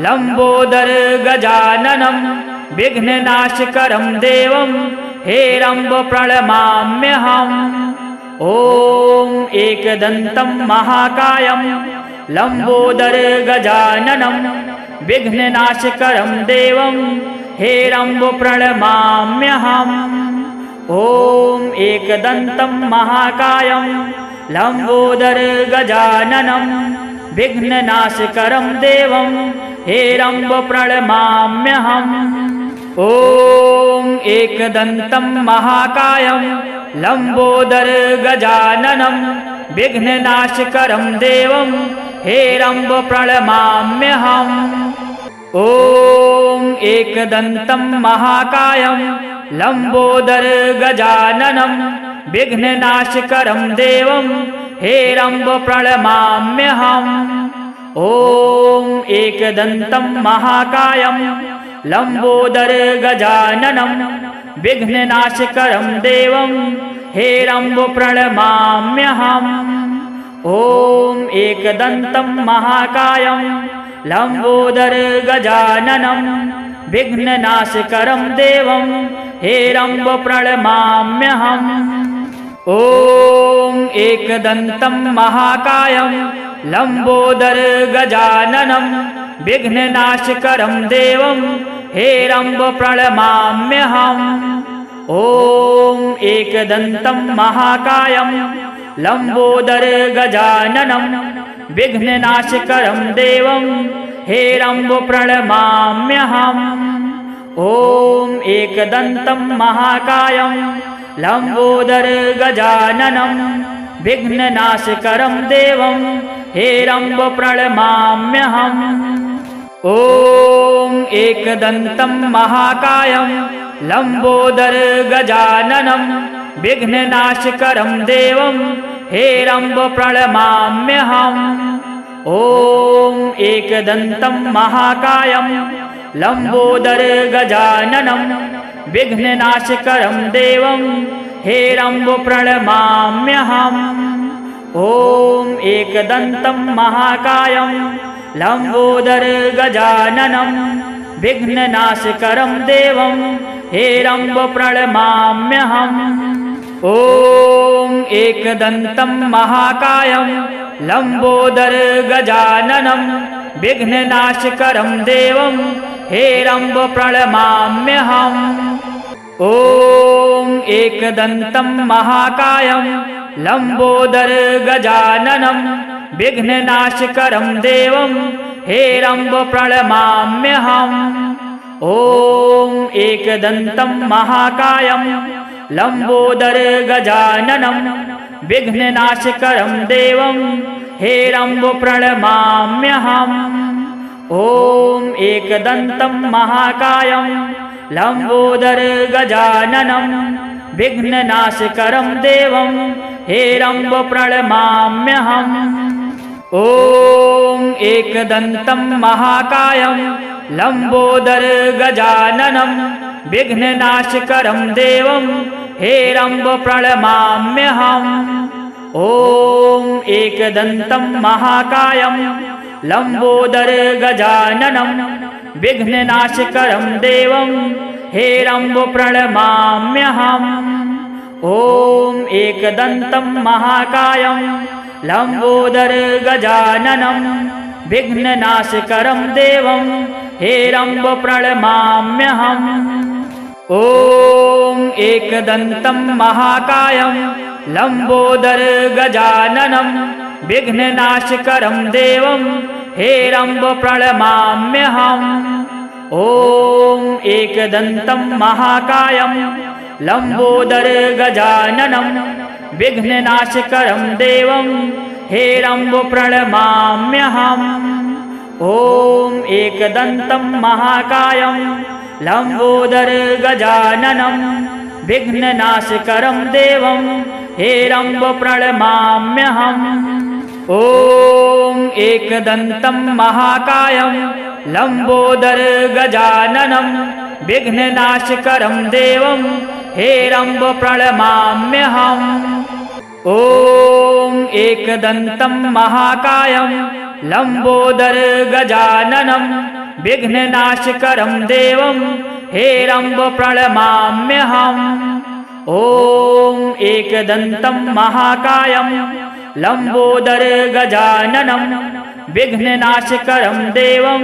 लम्बोदरगजाननं विघ्ननाशकरं देवं हेरम्ब प्रणमाम्यहम्। ॐ एकदन्तं महाकायं लम्बोदरगजाननं विघ्ननाशकरं देवं हेरम्ब प्रणमाम्यहम्। ॐ एकदन्तं महाकायं लम्बोदरगजाननं विघ्ननाशकरं देवं हेरम्ब प्रणमाम्यहम्। ॐ एकदन्तं महाकायं लम्बोदरगजाननं विघ्ननाशकरं देवं हेरम्ब प्रणमाम्यहम्। ॐ एकदन्तं महाकायं लम्बोदरगजाननं विघ्ननाशकरं देवं हेरम्ब प्रणमाम्यहम्। ॐ एकदन्तं महाकायं लम्बोदरगजाननं विघ्ननाशकरं देवं हेरम्ब प्रणमाम्यहम्। ॐ एकदन्तं महाकायं लम्बोदरगजाननं विघ्ननाशकरं देवं हेरम्ब प्रणमाम्यहम्। ॐ एकदन्तं महाकायं लम्बोदरगजाननं विघ्ननाशकरं देवं हेरम्ब प्रणमाम्यहम्। ॐ एकदन्तं महाकायं लम्बोदरगजाननं विघ्ननाशकरं देवं हेरम्ब प्रणमाम्यहम्। ॐ एकदन्तं महाकायं लम्बोदरगजाननं विघ्ननाशकरं देवं हेरम्ब प्रणमाम्यहम्। ॐ एकदन्तं महाकायं लम्बोदरगजाननं विघ्ननाशकरं देवं हेरम्ब प्रणमाम्यहम्। ॐ एकदन्तं महाकायं लम्बोदरगजाननं विघ्ननाशकरं देवं हेरम्ब प्रणमाम्यहम्। ॐ एकदन्तं महाकायं लम्बोदरगजाननं विघ्ननाशकरं देवं हेरम्ब प्रणमाम्यहम्। ॐ एकदन्तं महाकायं लम्बोदरगजाननं विघ्ननाशकरं देवं हेरम्ब प्रणमाम्यहम्। ॐ एकदन्तं महाकायं लम्बोदरगजाननं विघ्ननाशकरं देवं हेरम्ब प्रणमाम्यहम्। ॐ एकदन्तं महाकायं लम्बोदरगजाननं विघ्ननाशकरं देवं हेरम्ब प्रणमाम्यहम्। ॐ एकदन्तं महाकायं लम्बोदरगजाननं विघ्ननाशकरं देवं हेरम्ब प्रणमाम्यहम्। ॐ एकदन्तं महाकायं लम्बोदरगजाननं विघ्ननाशकरं देवं हेरम्ब प्रणमाम्यहम्। ॐ एकदन्तं महाकायं लम्बोदरगजाननं विघ्ननाशकरं देवं हेरम्ब प्रणमाम्यहम्। ॐ एकदन्तं महाकायं लम्बोदरगजाननं विघ्ननाशकरं देवं हेरम्ब प्रणमाम्यहम्। ॐ एकदन्तं महाकायं लम्बोदरगजाननं विघ्ननाशकरं देवं हेरम्ब प्रणमाम्यहम्। ॐ एकदन्तं महाकायं लम्बोदरगजाननं विघ्ननाशकरं देवं हेरम्ब प्रणमाम्यहम्। ॐ एकदन्तं महाकायं लम्बोदरगजाननं विघ्ननाशकरं देवं हेरम्ब प्रणमाम्यहम्। ॐ एकदन्तं महाकायं लम्बोदरगजाननं विघ्ननाशकरं देवं हेरम्ब प्रणमाम्यहम्। ॐ एकदन्तं महाकायं लम्बोदरगजाननं विघ्ननाशकरं देवं हेरम्ब प्रणमाम्यहम्। ॐ एकदन्तं महाकायं लम्बोदरगजाननं विघ्ननाशकरं देवं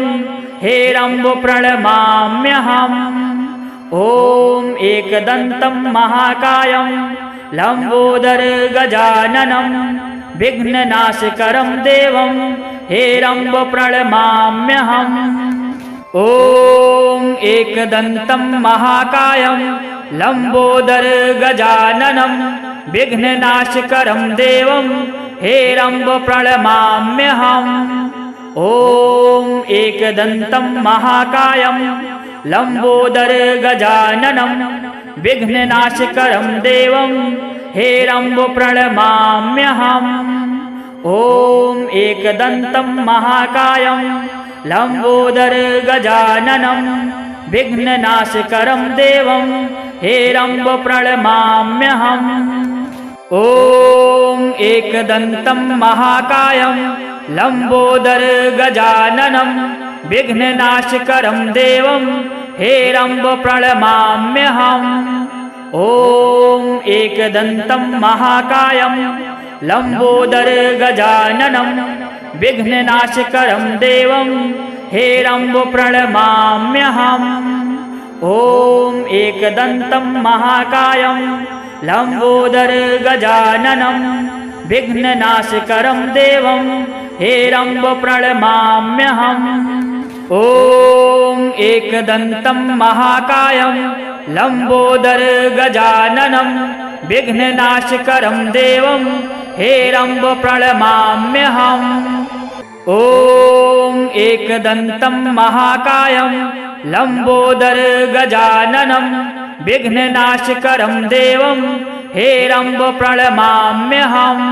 हेरम्ब प्रणमाम्यहम्। ॐ एकदन्तं महाकायं लम्बोदरगजाननं विघ्ननाशकरं देवं हेरम्ब प्रणमाम्यहम्। ॐ एकदन्तं महाकायं लम्बोदरगजाननं विघ्ननाशकरं देवं हेरम्ब प्रणमाम्यहम्। ॐ एकदन्तं महाकायं लम्बोदरगजाननं विघ्ननाशकरं देवं हेरम्ब प्रणमाम्यहम्। ॐ एकदन्तं महाकायं लम्बोदरगजाननं विघ्ननाशकरं देवं हेरम्ब प्रणमाम्यहम्। ॐ एकदन्तं महाकायं लम्बोदरगजाननं विघ्ननाशकरं देवं हेरम्ब प्रणमाम्यहम्। ॐ एकदन्तं महाकायं लम्बोदरगजाननं विघ्ननाशकरं देवं हेरम्ब प्रणमाम्यहम्। ॐ एकदन्तं महाकायं लम्बोदरगजाननं विघ्ननाशकरं देवं हेरम्ब प्रणमाम्यहम्। ॐ एकदन्तं महाकायं लम्बोदरगजाननं विघ्ननाशकरं देवं हेरम्ब प्रणमाम्यहम्। ॐ एकदन्तं महाकायं लम्बोदरगजाननं विघ्ननाशकरं देवं हेरम्ब प्रणमाम्यहम्।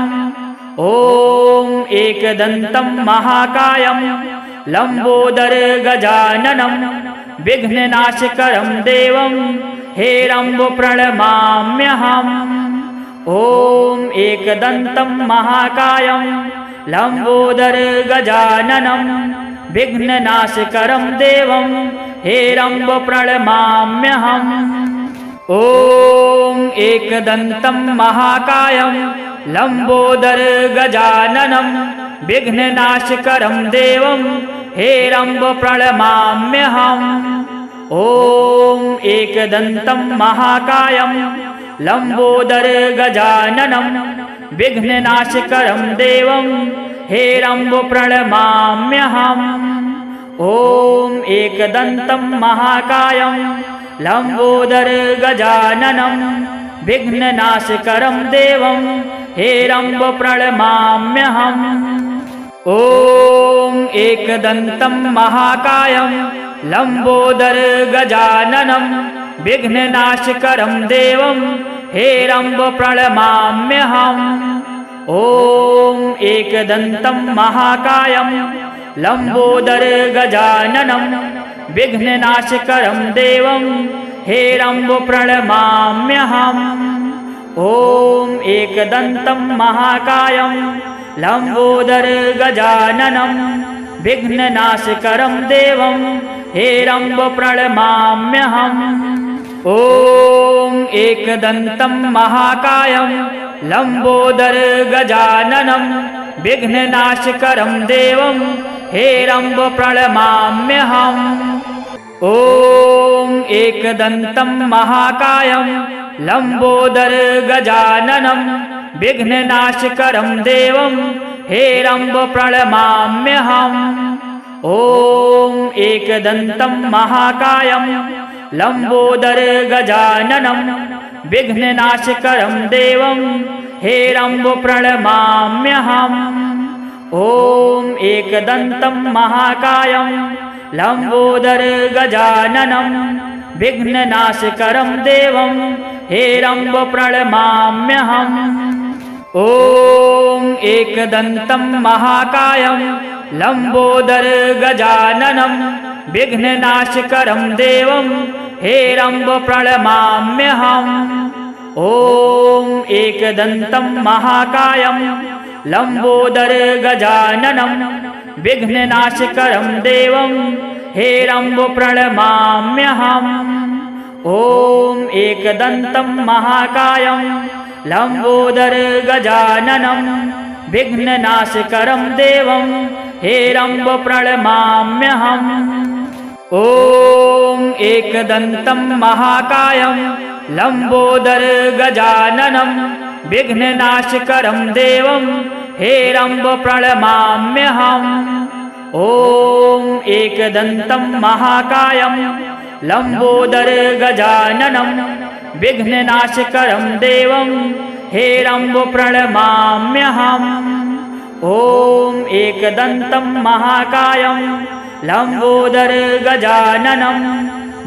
ॐ एकदन्तं महाकायं लम्बोदरगजाननं विघ्ननाशकरं देवं हेरम्ब प्रणमाम्यहम्। ॐ एकदन्तं महाकायं लम्बोदरगजाननं विघ्ननाशकरं देवं हेरम्ब प्रणमाम्यहम्। ॐ एकदन्तं महाकायं लम्बोदरगजाननं विघ्ननाशकरं देवं हेरम्ब प्रणमाम्यहम्। ॐ एकदन्तं महाकायं लम्बोदरगजाननं विघ्ननाशकरं देवं हेरम्ब प्रणमाम्यहम्। ॐ एकदन्तं महाकायं लम्बोदरगजाननं विघ्ननाशकरं देवं हेरम्ब प्रणमाम्यहम्। ॐ एकदन्तं महाकायं लम्बोदरगजाननं विघ्ननाशकरं देवं हेरम्ब प्रणमाम्यहम्। ॐ एकदन्तं महाकायं लम्बोदरगजाननं विघ्ननाशकरं देवं हेरम्ब प्रणमाम्यहम्। ॐ एकदन्तं महाकायं लम्बोदरगजाननं विघ्ननाशकरं देवं हेरम्ब प्रणमाम्यहम्। ॐ एकदन्तं महाकायं लम्बोदरगजाननं विघ्ननाशकरं देवं हेरम्ब प्रणमाम्यहम्। ॐ एकदन्तं महाकायं लम्बोदरगजाननं विघ्ननाशकरं देवं हेरम्ब प्रणमाम्यहम्। ॐ एकदन्तं महाकायं लम्बोदरगजाननं विघ्ननाशकरं देवं हेरम्ब प्रणमाम्यहम्। ॐ एकदन्तं महाकायं लम्बोदरगजाननं विघ्ननाशकरं देवं हेरम्ब प्रणमाम्यहम्। ॐ एकदन्तं महाकायं लम्बोदरगजाननं विघ्ननाशकरं देवं हेरम्ब प्रणमाम्यहम्। ॐ एकदन्तं महाकायं लम्बोदरगजाननं विघ्ननाशकरं देवं हेरम्ब प्रणमाम्यहम्। ॐ एकदन्तं महाकायं लम्बोदरगजाननं विघ्ननाशकरं देवं हेरम्ब प्रणमाम्यहम्। ॐ एकदन्तं महाकायं लम्बोदरगजाननं विघ्ननाशकरं देवं हेरम्ब प्रणमाम्यहम्। ॐ एकदन्तं महाकायं लम्बोदरगजाननं विघ्ननाशकरं देवं हेरम्ब प्रणमाम्यहम्। ॐ एकदन्तं महाकायं लम्बोदरगजाननं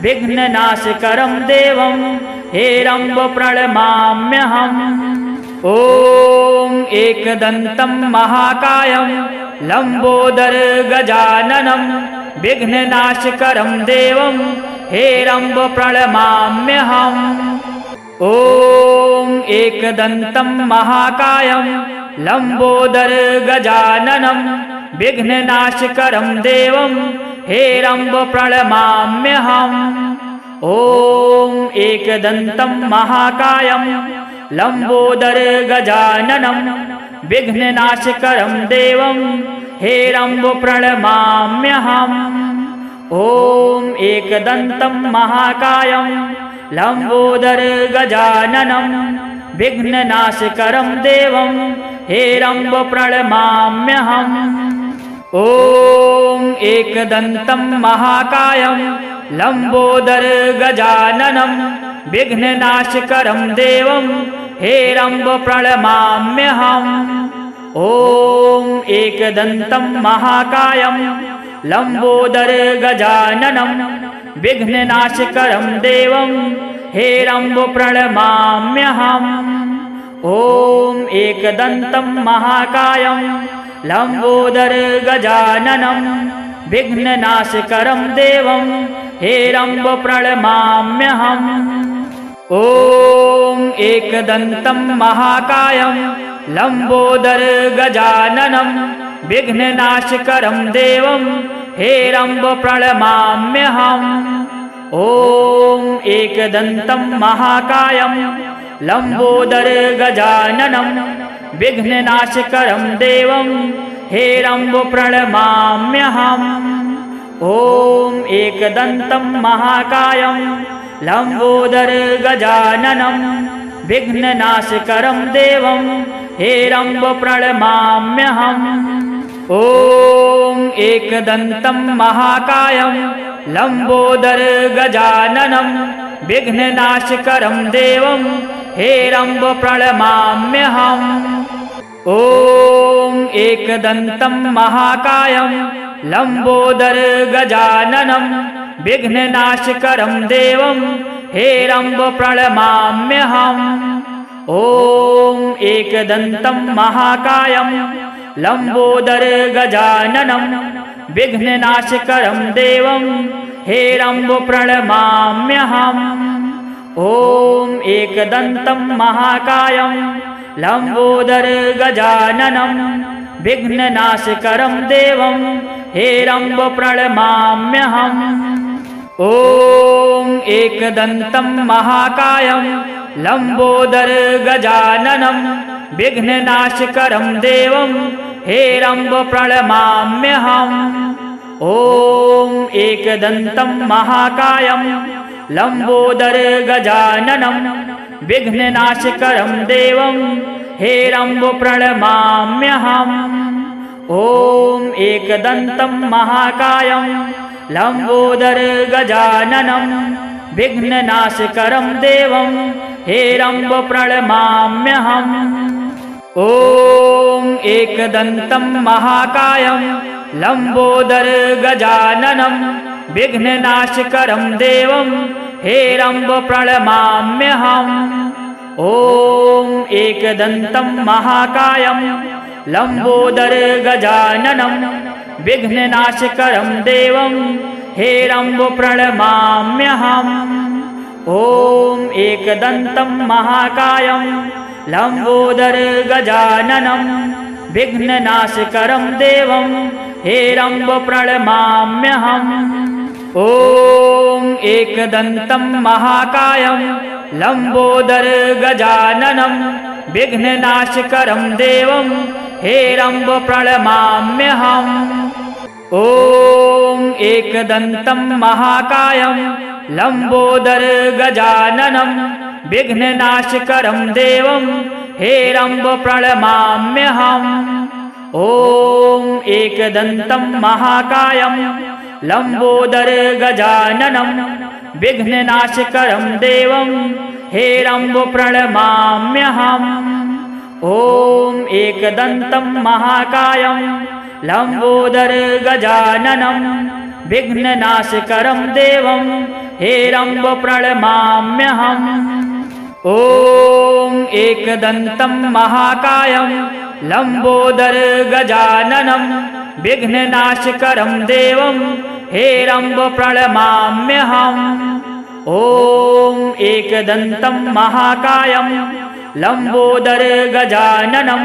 विघ्ननाशकरं देवं हेरम्ब प्रणमाम्यहम्। ॐ एकदन्तं महाकायं लम्बोदरगजाननं विघ्ननाशकरं देवं हेरम्ब प्रणमाम्यहम्। ॐ एकदन्तं महाकायं लम्बोदरगजाननं विघ्ननाशकरं देवं हेरम्ब प्रणमाम्यहम्। ॐ एकदन्तं महाकायं लम्बोदरगजाननं विघ्ननाशकरं देवं हेरम्ब प्रणमाम्यहम्। ॐ एकदन्तं महाकायं लम्बोदरगजाननं विघ्ननाशकरं देवं हेरम्ब प्रणमाम्यहम्। ॐ एकदन्तं महाकायं लम्बोदरगजाननं विघ्ननाशकरं देवं हेरम्ब प्रणमाम्यहम्। ॐ एकदन्तं महाकायं लम्बोदरगजाननं विघ्ननाशकरं देवं हेरम्ब प्रणमाम्यहम्। ॐ एकदन्तं महाकायं लम्बोदरगजाननं विघ्ननाशकरं देवं हेरम्ब प्रणमाम्यहम्। ॐ एकदन्तं महाकायं लम्बोदरगजाननं विघ्ननाशकरं देवं हेरम्ब प्रणमाम्यहम्। ॐ एकदन्तं महाकायं लम्बोदरगजाननं विघ्ननाशकरं देवं हेरम्ब प्रणमाम्यहम्। ॐ एकदन्तं महाकायं लम्बोदरगजाननं विघ्ननाशकरं देवं हेरम्ब प्रणमाम्यहम्। ॐ एकदन्तं महाकायं लम्बोदरगजाननं विघ्ननाशकरं देवं हेरम्ब प्रणमाम्यहम्। ॐ एकदन्तं महाकायं लम्बोदरगजाननं विघ्ननाशकरं देवं हेरम्ब प्रणमाम्यहम्। ॐ एकदन्तं महाकायं लम्बोदरगजाननं विघ्ननाशकरं देवं हेरम्ब प्रणमाम्यहम्। ॐ एकदन्तं महाकायं लम्बोदरगजाननं विघ्ननाशकरं देवं हेरम्ब प्रणमाम्यहम्। ॐ एकदन्तं महाकायं लम्बोदरगजाननं विघ्ननाशकरं देवं हेरम्ब प्रणमाम्यहम्। ॐ एकदन्तं महाकायं लंबोदर गजाननं विघ्ननाशकरं देवं हेरम्ब प्रणमाम्यहम्। ॐ एकदन्तं महाकायं लंबोदर गजाननं विघ्ननाशकरं देवं हेरम्ब प्रणमाम्यहम्। ॐ एकदन्तं महाकायं लंबोदर गजाननं विघ्ननाशकरं देवं हेरम्ब प्रणमाम्यहम्। ॐ एकदन्तं महाकायं लंबोदर गजाननं विघ्ननाशकरं देवं हेरम्ब प्रणमाम्यहम्। ॐ एकदन्तं महाकायं लंबोदर गजाननं विघ्ननाशकरं देवं हेरम्ब प्रणमाम्यहम्। ॐ एकदन्तं महाकायं लंबोदर गजाननं विघ्ननाशकरं देवं हेरम्ब प्रणमाम्यहम्। ॐ एकदन्तं महाकायं लंबोदर गजाननं विघ्ननाशकरं देवं हेरम्ब प्रणमाम्यहम्। ॐ एकदन्तं महाकायं लंबोदर गजाननं विघ्ननाशकरं देवं हेरम्ब प्रणमाम्यहम्। ॐ एकदन्तं महाकायं लंबोदर गजाननं विघ्ननाशकरं देवं हेरम्ब प्रणमाम्यहम्। ॐ एकदन्तं महाकायं लंबोदर गजाननं विघ्ननाशकरं देवं हेरम्ब प्रणमाम्यहम्। ॐ एकदन्तं महाकायं लंबोदर गजाननं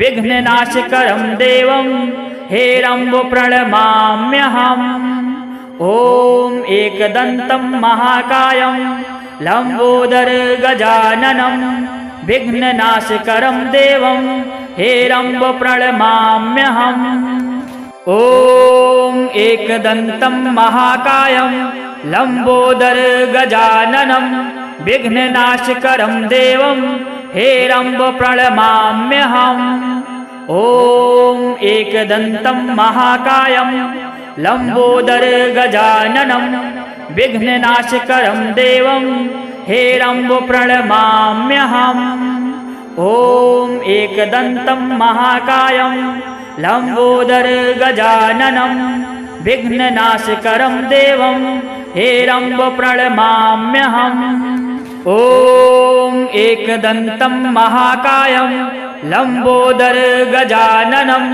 विघ्ननाशकरं देवं हेरम्ब प्रणमाम्यहम्। ॐ एकदन्तं महाकायं लंबोदर गजाननं विघ्ननाशकरं देवं हेरम्ब प्रणमाम्यहम्। ॐ एकदन्तं महाकायं लंबोदर गजाननं विघ्ननाशकरं देवं हेरम्ब प्रणमाम्यहम्। ॐ एकदन्तं महाकायं लंबोदर गजाननं विघ्ननाशकरं देवं हेरम्ब प्रणमाम्यहम्। ॐ एकदन्तं महाकायं लंबोदर गजाननं विघ्ननाशकरं देवं हेरम्ब प्रणमाम्यहम्। ॐ एकदन्तं महाकायं लंबोदर गजाननं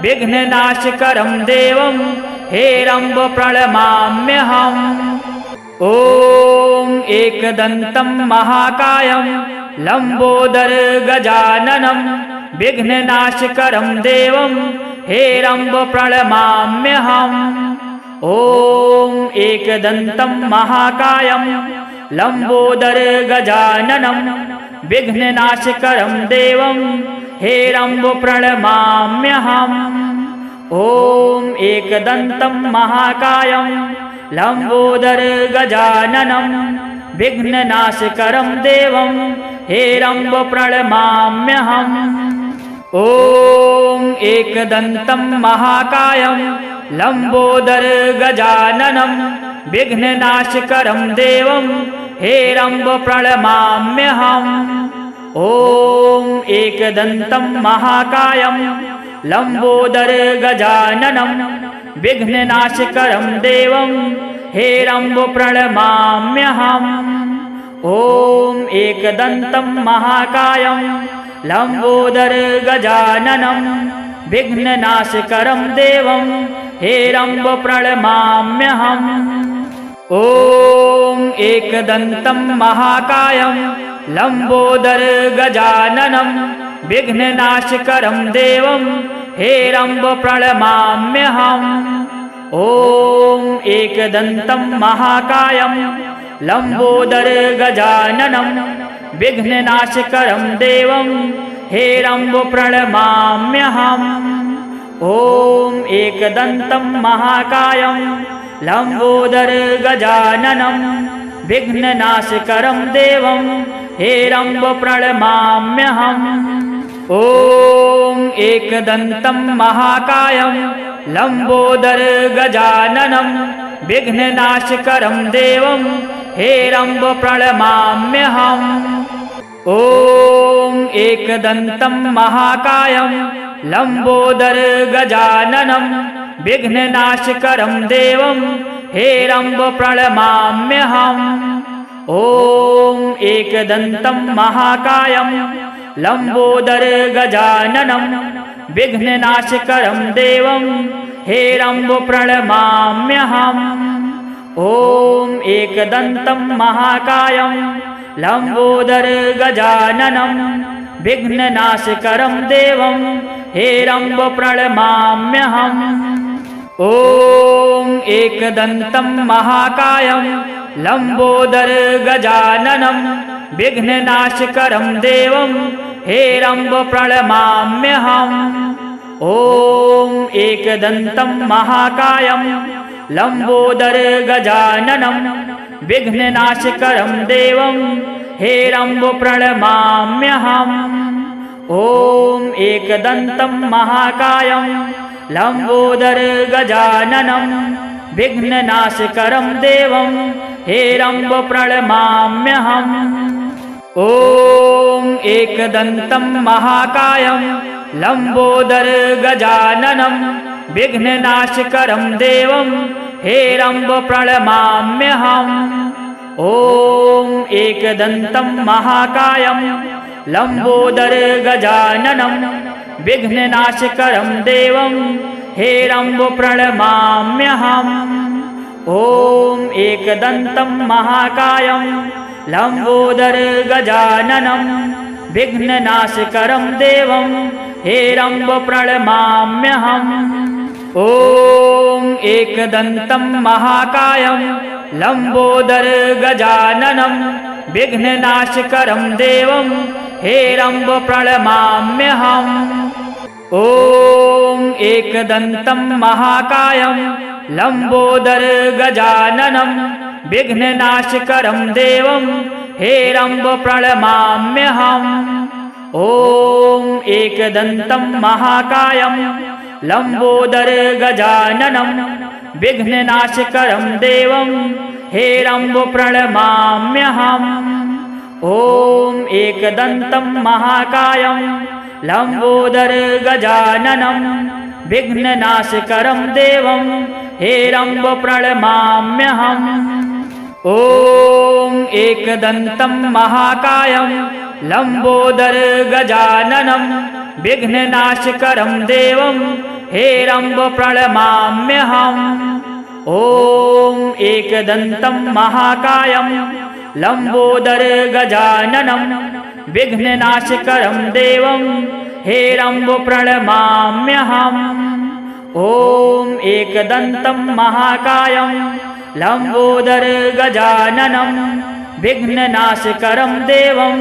विघ्ननाशकरं देवं हेरम्ब प्रणमाम्यहम्। ॐ एकदन्तं महाकायं लंबोदर गजाननं विघ्ननाशकरं देवं हेरम्ब प्रणमाम्यहम्। ॐ एकदन्तं महाकायं लंबोदर गजाननं विघ्ननाशकरं देवं हेरम्ब प्रणमाम्यहम्। ॐ एकदन्तं महाकायं लंबोदर गजाननं विघ्ननाशकरं देवं हेरम्ब प्रणमाम्यहम्। ॐ एकदन्तं महाकायं लंबोदर गजाननं विघ्ननाशकरं देवं हेरम्ब प्रणमाम्यहम्। ॐ एकदन्तं महाकायं लंबोदर गजाननं विघ्ननाशकरं देवं हेरम्ब प्रणमाम्यहम्। ॐ एकदन्तं महाकायं लंबोदर गजाननं विघ्ननाशकरं देवं हेरम्ब प्रणमाम्यहम्। ॐ एकदन्तं महाकायं लंबोदर गजाननं विघ्ननाशकरं देवं हेरम्ब प्रणमाम्यहम्। ॐ एकदन्तं महाकायं लंबोदर गजाननं विघ्ननाशकरं देवं हेरम्ब प्रणमाम्यहम्। ॐ एकदन्तं महाकायं लंबोदर गजाननं विघ्ननाशकरं देवं हेरम्ब प्रणमाम्यहम्। ॐ एकदन्तं महाकायं लम्बोदर गजाननं विघ्ननाशकरं देवं हेरम्ब प्रणमाम्यहम्। ॐ एकदन्तं महाकायं लम्बोदर गजाननं विघ्ननाशकरं देवं हेरम्ब प्रणमाम्यहम्। ॐ एकदन्तं महाकायं लम्बोदर गजाननं विघ्ननाशकरं देवं हेरम्ब प्रणमाम्यहम्। ॐ एकदन्तं महाकायं लम्बोदर गजाननं विघ्ननाशकरं देवं हेरम्ब प्रणमाम्यहम्। ॐ एकदन्तं महाकायं लम्बोदर गजाननं विघ्ननाशकरं देवं हेरम्ब प्रणमाम्यहम्। ॐ एकदन्तं महाकायं लम्बोदर गजाननं विघ्ननाशकरं देवं हेरम्ब प्रणमाम्यहम्। ॐ एकदन्तं महाकायं लम्बोदर गजाननं विघ्ननाशकरं देवं हेरम्ब प्रणमाम्यहम्। ॐ एकदन्तं महाकायं लम्बोदर गजाननं विघ्ननाशकरं देवं हेरम्ब प्रणमाम्यहम्। ॐ एकदन्तं महाकायं लम्बोदर गजाननं विघ्ननाशकरं देवं हेरम्ब प्रणमाम्यहम्। ॐ एकदन्तं महाकायं लम्बोदर गजाननं विघ्ननाशकरं देवं हेरम्ब प्रणमाम्यहम्। ॐ एकदन्तं महाकायं लम्बोदर गजाननं विघ्ननाशकरं देवं हेरम्ब प्रणमाम्यहम्। ॐ एकदन्तं महाकायं लम्बोदर गजाननं विघ्ननाशकरं देवं हेरम्ब प्रणमाम्यहम्। ॐ एकदन्तं महाकायं लम्बोदर गजाननं विघ्ननाशकरं देवं हेरम्ब प्रणमाम्यहम्। ॐ एकदन्तं महाकायं लम्बोदर गजाननं विघ्ननाशकरं देवं हेरम्ब प्रणमाम्यहम्। ॐ एकदन्तं महाकायं लम्बोदर गजाननं विघ्ननाशकरं देवं हेरम्ब प्रणमाम्यहम्। ॐ एकदन्तं महाकायं लम्बोदर गजाननं विघ्ननाशकरं देवं हेरम्ब प्रणमाम्यहम्। ॐ एकदन्तं महाकायं लम्बोदर गजाननं विघ्ननाशकरं देवं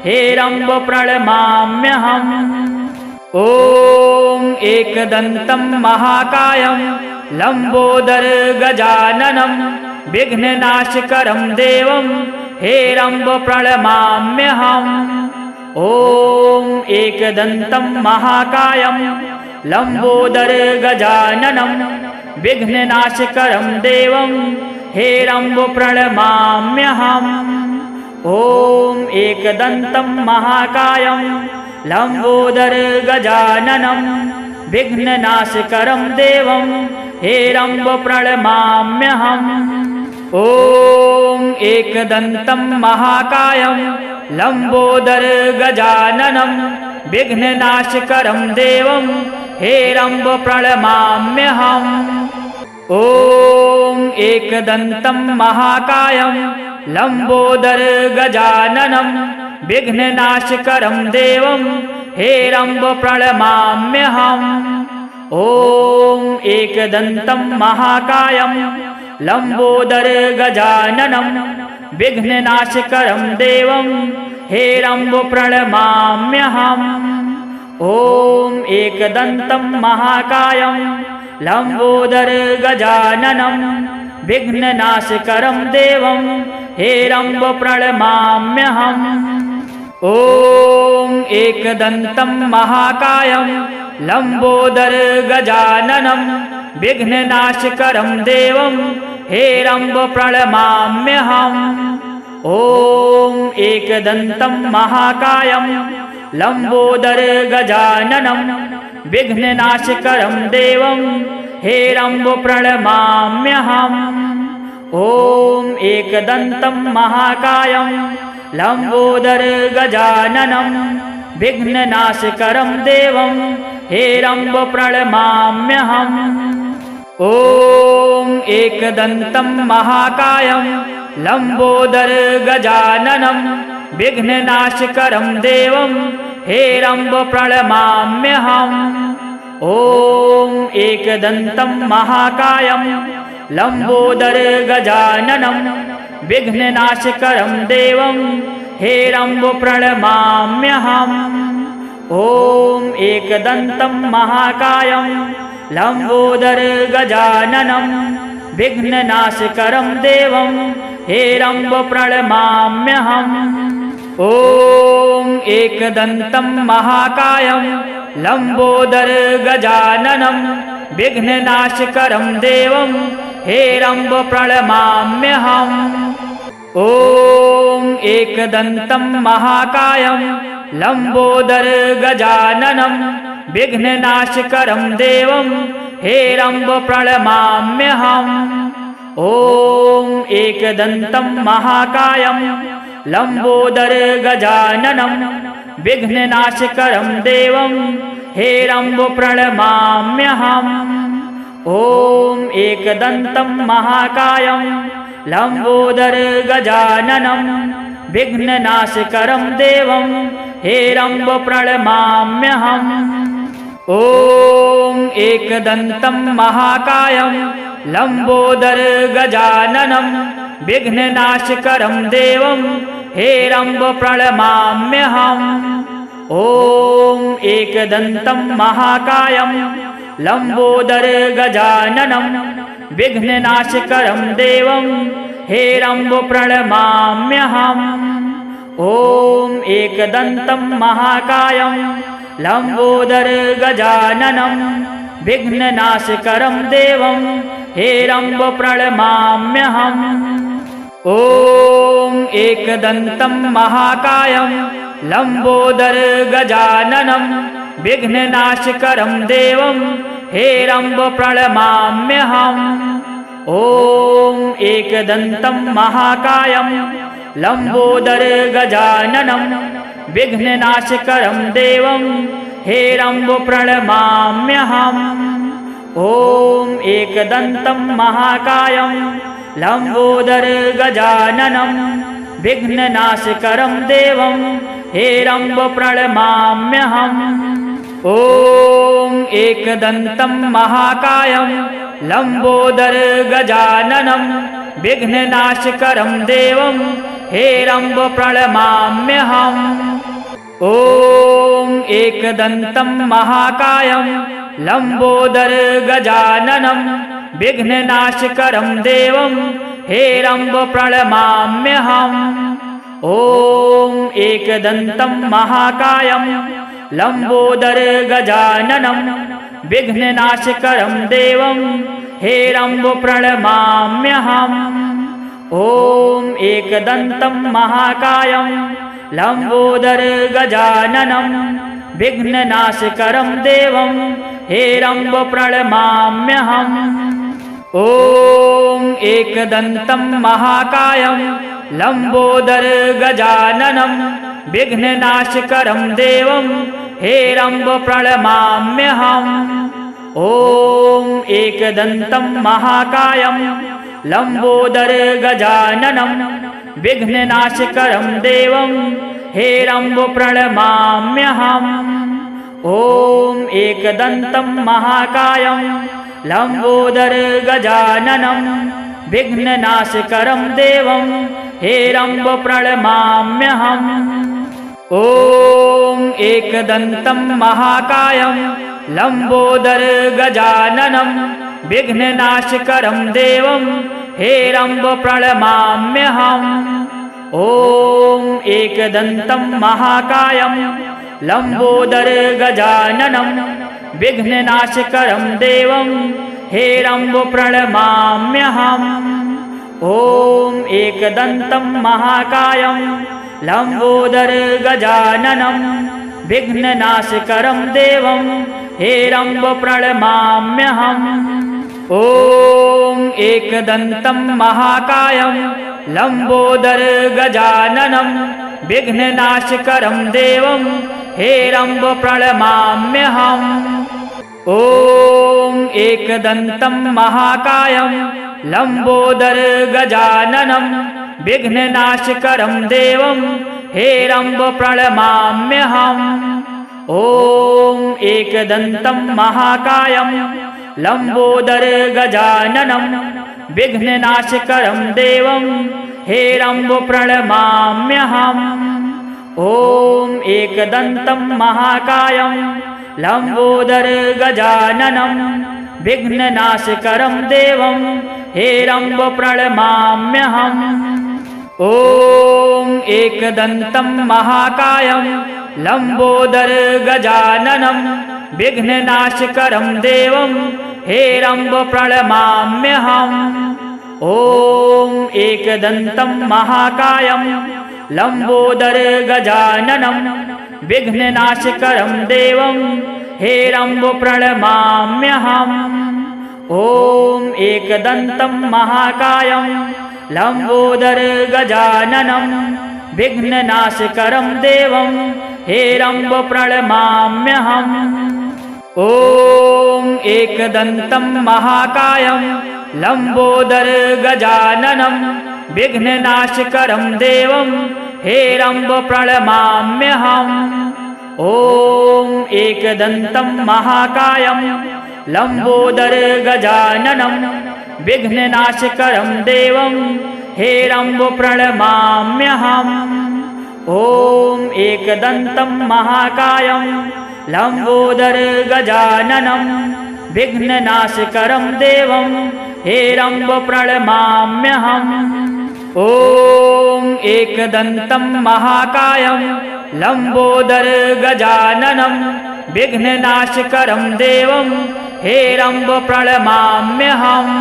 हेरम्ब प्रणमाम्यहम्। ॐ एकदन्तं महाकायं लम्बोदर गजाननं विघ्ननाशकरं देवं हेरम्ब प्रणमाम्यहम्। ॐ एकदन्तं महाकायं लम्बोदर गजाननं विघ्ननाशकरं देवं हेरम्ब प्रणमाम्यहम्। ॐ एकदन्तं महाकायं लम्बोदर गजाननं विघ्ननाशकरं देवं हेरम्ब प्रणमाम्यहम्। ॐ एकदन्तं महाकायं लम्बोदर गजाननं विघ्ननाशकरं देवं हेरम्ब प्रणमाम्यहम्। ॐ एकदन्तं महाकायं लम्बोदर गजाननं विघ्ननाशकरं देवं हेरम्ब प्रणमाम्यहम्। ॐ एकदन्तं महाकायं लम्बोदर गजाननं विघ्ननाशकरं देवं हेरम्ब प्रणमाम्यहम्। ॐ एकदन्तं महाकायं लम्बोदर गजाननं विघ्ननाशकरं देवं हेरम्ब प्रणमाम्यहम्। ॐ एकदन्तं महाकायं लम्बोदर गजाननं विघ्ननाशकरं देवं हेरम्ब प्रणमाम्यहम्। ॐ एकदन्तं महाकायं लम्बोदर गजाननं विघ्ननाशकरं देवं हेरम्ब प्रणमाम्यहम्। ॐ एकदन्तं महाकायं लम्बोदर गजाननं विघ्ननाशकरं देवं हेरम्ब प्रणमाम्यहम्। ॐ एकदन्तं महाकायं लम्बोदर गजाननं विघ्ननाशकरं देवं हेरम्ब प्रणमाम्यहम्। ॐ एकदन्तं महाकायं लम्बोदर गजाननं विघ्ननाशकरं देवं हेरम्ब प्रणमाम्यहम्। ॐ एकदन्तं महाकायं लम्बोदर गजाननं विघ्ननाशकरं देवं हेरम्ब प्रणमाम्यहम्। ॐ एकदन्तं महाकायं लम्बोदर गजाननं विघ्ननाशकरं देवं हेरम्ब प्रणमाम्यहम्। ॐ एकदन्तं महाकायं लम्बोदर गजाननं विघ्ननाशकरं देवं हेरम्ब प्रणमाम्यहम्। ॐ एकदन्तं महाकायं लम्बोदर गजाननं विघ्ननाशकरं देवं हेरम्ब प्रणमाम्यहम्। ॐ एकदन्तं महाकायं लम्बोदर गजाननं विघ्ननाशकरं देवं हेरम्ब प्रणमाम्यहम्। ॐ एकदन्तं महाकायं लम्बोदर गजाननं विघ्ननाशकरं देवं हेरम्ब प्रणमाम्यहम्। ॐ एकदन्तं महाकायं लम्बोदर गजाननं विघ्ननाशकरं देवं हेरम्ब प्रणमाम्यहम्। ॐ एकदन्तं महाकायं लम्बोदर गजाननं विघ्ननाशकरं देवं हेरम्ब प्रणमाम्यहम्। ॐ एकदन्तं महाकायं लम्बोदर गजाननं विघ्ननाशकरं देवं हेरम्ब प्रणमाम्यहम्। ॐ एकदन्तं महाकायं लम्बोदर गजाननं विघ्ननाशकरं देवं हेरम्ब प्रणमाम्यहम्। ॐ एकदन्तं महाकायं लम्बोदर गजाननं विघ्ननाशकरं देवं हेरम्ब प्रणमाम्यहम्। ॐ एकदन्तं महाकायं लम्बोदर गजाननं विघ्ननाशकरं देवं हेरम्ब प्रणमाम्यहम्। ॐ एकदन्तं महाकायं लम्बोदर गजाननं विघ्ननाशकरं देवं हेरम्ब प्रणमाम्यहम्। ॐ एकदन्तं महाकायं लम्बोदर गजाननं विघ्ननाशकरं देवं हेरम्ब प्रणमाम्यहम्। ॐ एकदन्तं महाकायं लम्बोदर गजाननं विघ्ननाशकरं देवं हेरम्ब प्रणमाम्यहम्। ॐ एकदन्तं महाकायं लम्बोदर गजाननं विघ्ननाशकरं देवं हेरम्ब प्रणमाम्यहम्। ॐ एकदन्तं महाकायं लम्बोदर गजाननं विघ्ननाशकरं देवं हेरम्ब प्रणमाम्यहम्। ॐ एकदन्तं महाकायं लम्बोदर गजाननं विघ्ननाशकरं देवं हेरम्ब प्रणमाम्यहम्। ॐ एकदन्तं महाकायं लम्बोदर गजाननं विघ्ननाशकरं देवं हेरम्ब प्रणमाम्यहम्। ॐ एकदन्तं महाकायं लम्बोदरगजाननं विघ्ननाशकरं देवं हेरम्ब प्रणमाम्यहम्। ॐ एकदन्तं महाकायं लम्बोदरगजाननं विघ्ननाशकरं देवं हेरम्ब प्रणमाम्यहम्। ॐ एकदन्तं महाकायं लम्बोदरगजाननं विघ्ननाशकरं देवं हेरम्ब प्रणमाम्यहम्। ॐ एकदन्तं महाकायं लम्बोदरगजाननं विघ्ननाशकरं देवं हेरम्ब प्रणमाम्यहम्। ॐ एकदन्तं महाकायं लम्बोदरगजाननं विघ्ननाशकरं देवं हेरम्ब प्रणमाम्यहम्। ॐ एकदन्तं महाकायं लम्बोदरगजाननं विघ्ननाशकरं देवं हेरम्ब प्रणमाम्यहम्। ॐ एकदन्तं महाकायं लम्बोदरगजाननं विघ्ननाशकरं देवं हेरम्ब प्रणमाम्यहम्। ॐ एकदन्तं महाकायं लम्बोदरगजाननं विघ्ननाशकरं देवं हेरम्ब प्रणमाम्यहम्। ॐ एकदन्तं महाकायं लम्बोदरगजाननं विघ्ननाशकरं देवं हेरम्ब प्रणमाम्यहम्। ॐ एकदन्तं महाकायं लम्बोदरगजाननं विघ्ननाशकरं देवं हेरम्ब प्रणमाम्यहम्। ॐ एकदन्तं महाकायं लम्बोदरगजाननं विघ्ननाशकरं देवं हेरम्ब प्रणमाम्यहम्। ॐ एकदन्तं महाकायं लम्बोदरगजाननं विघ्ननाशकरं देवं हेरम्ब प्रणमाम्यहम्। ॐ एकदन्तं महाकायं लम्बोदरगजाननं विघ्ननाशकरं देवं हेरम्ब प्रणमाम्यहम्।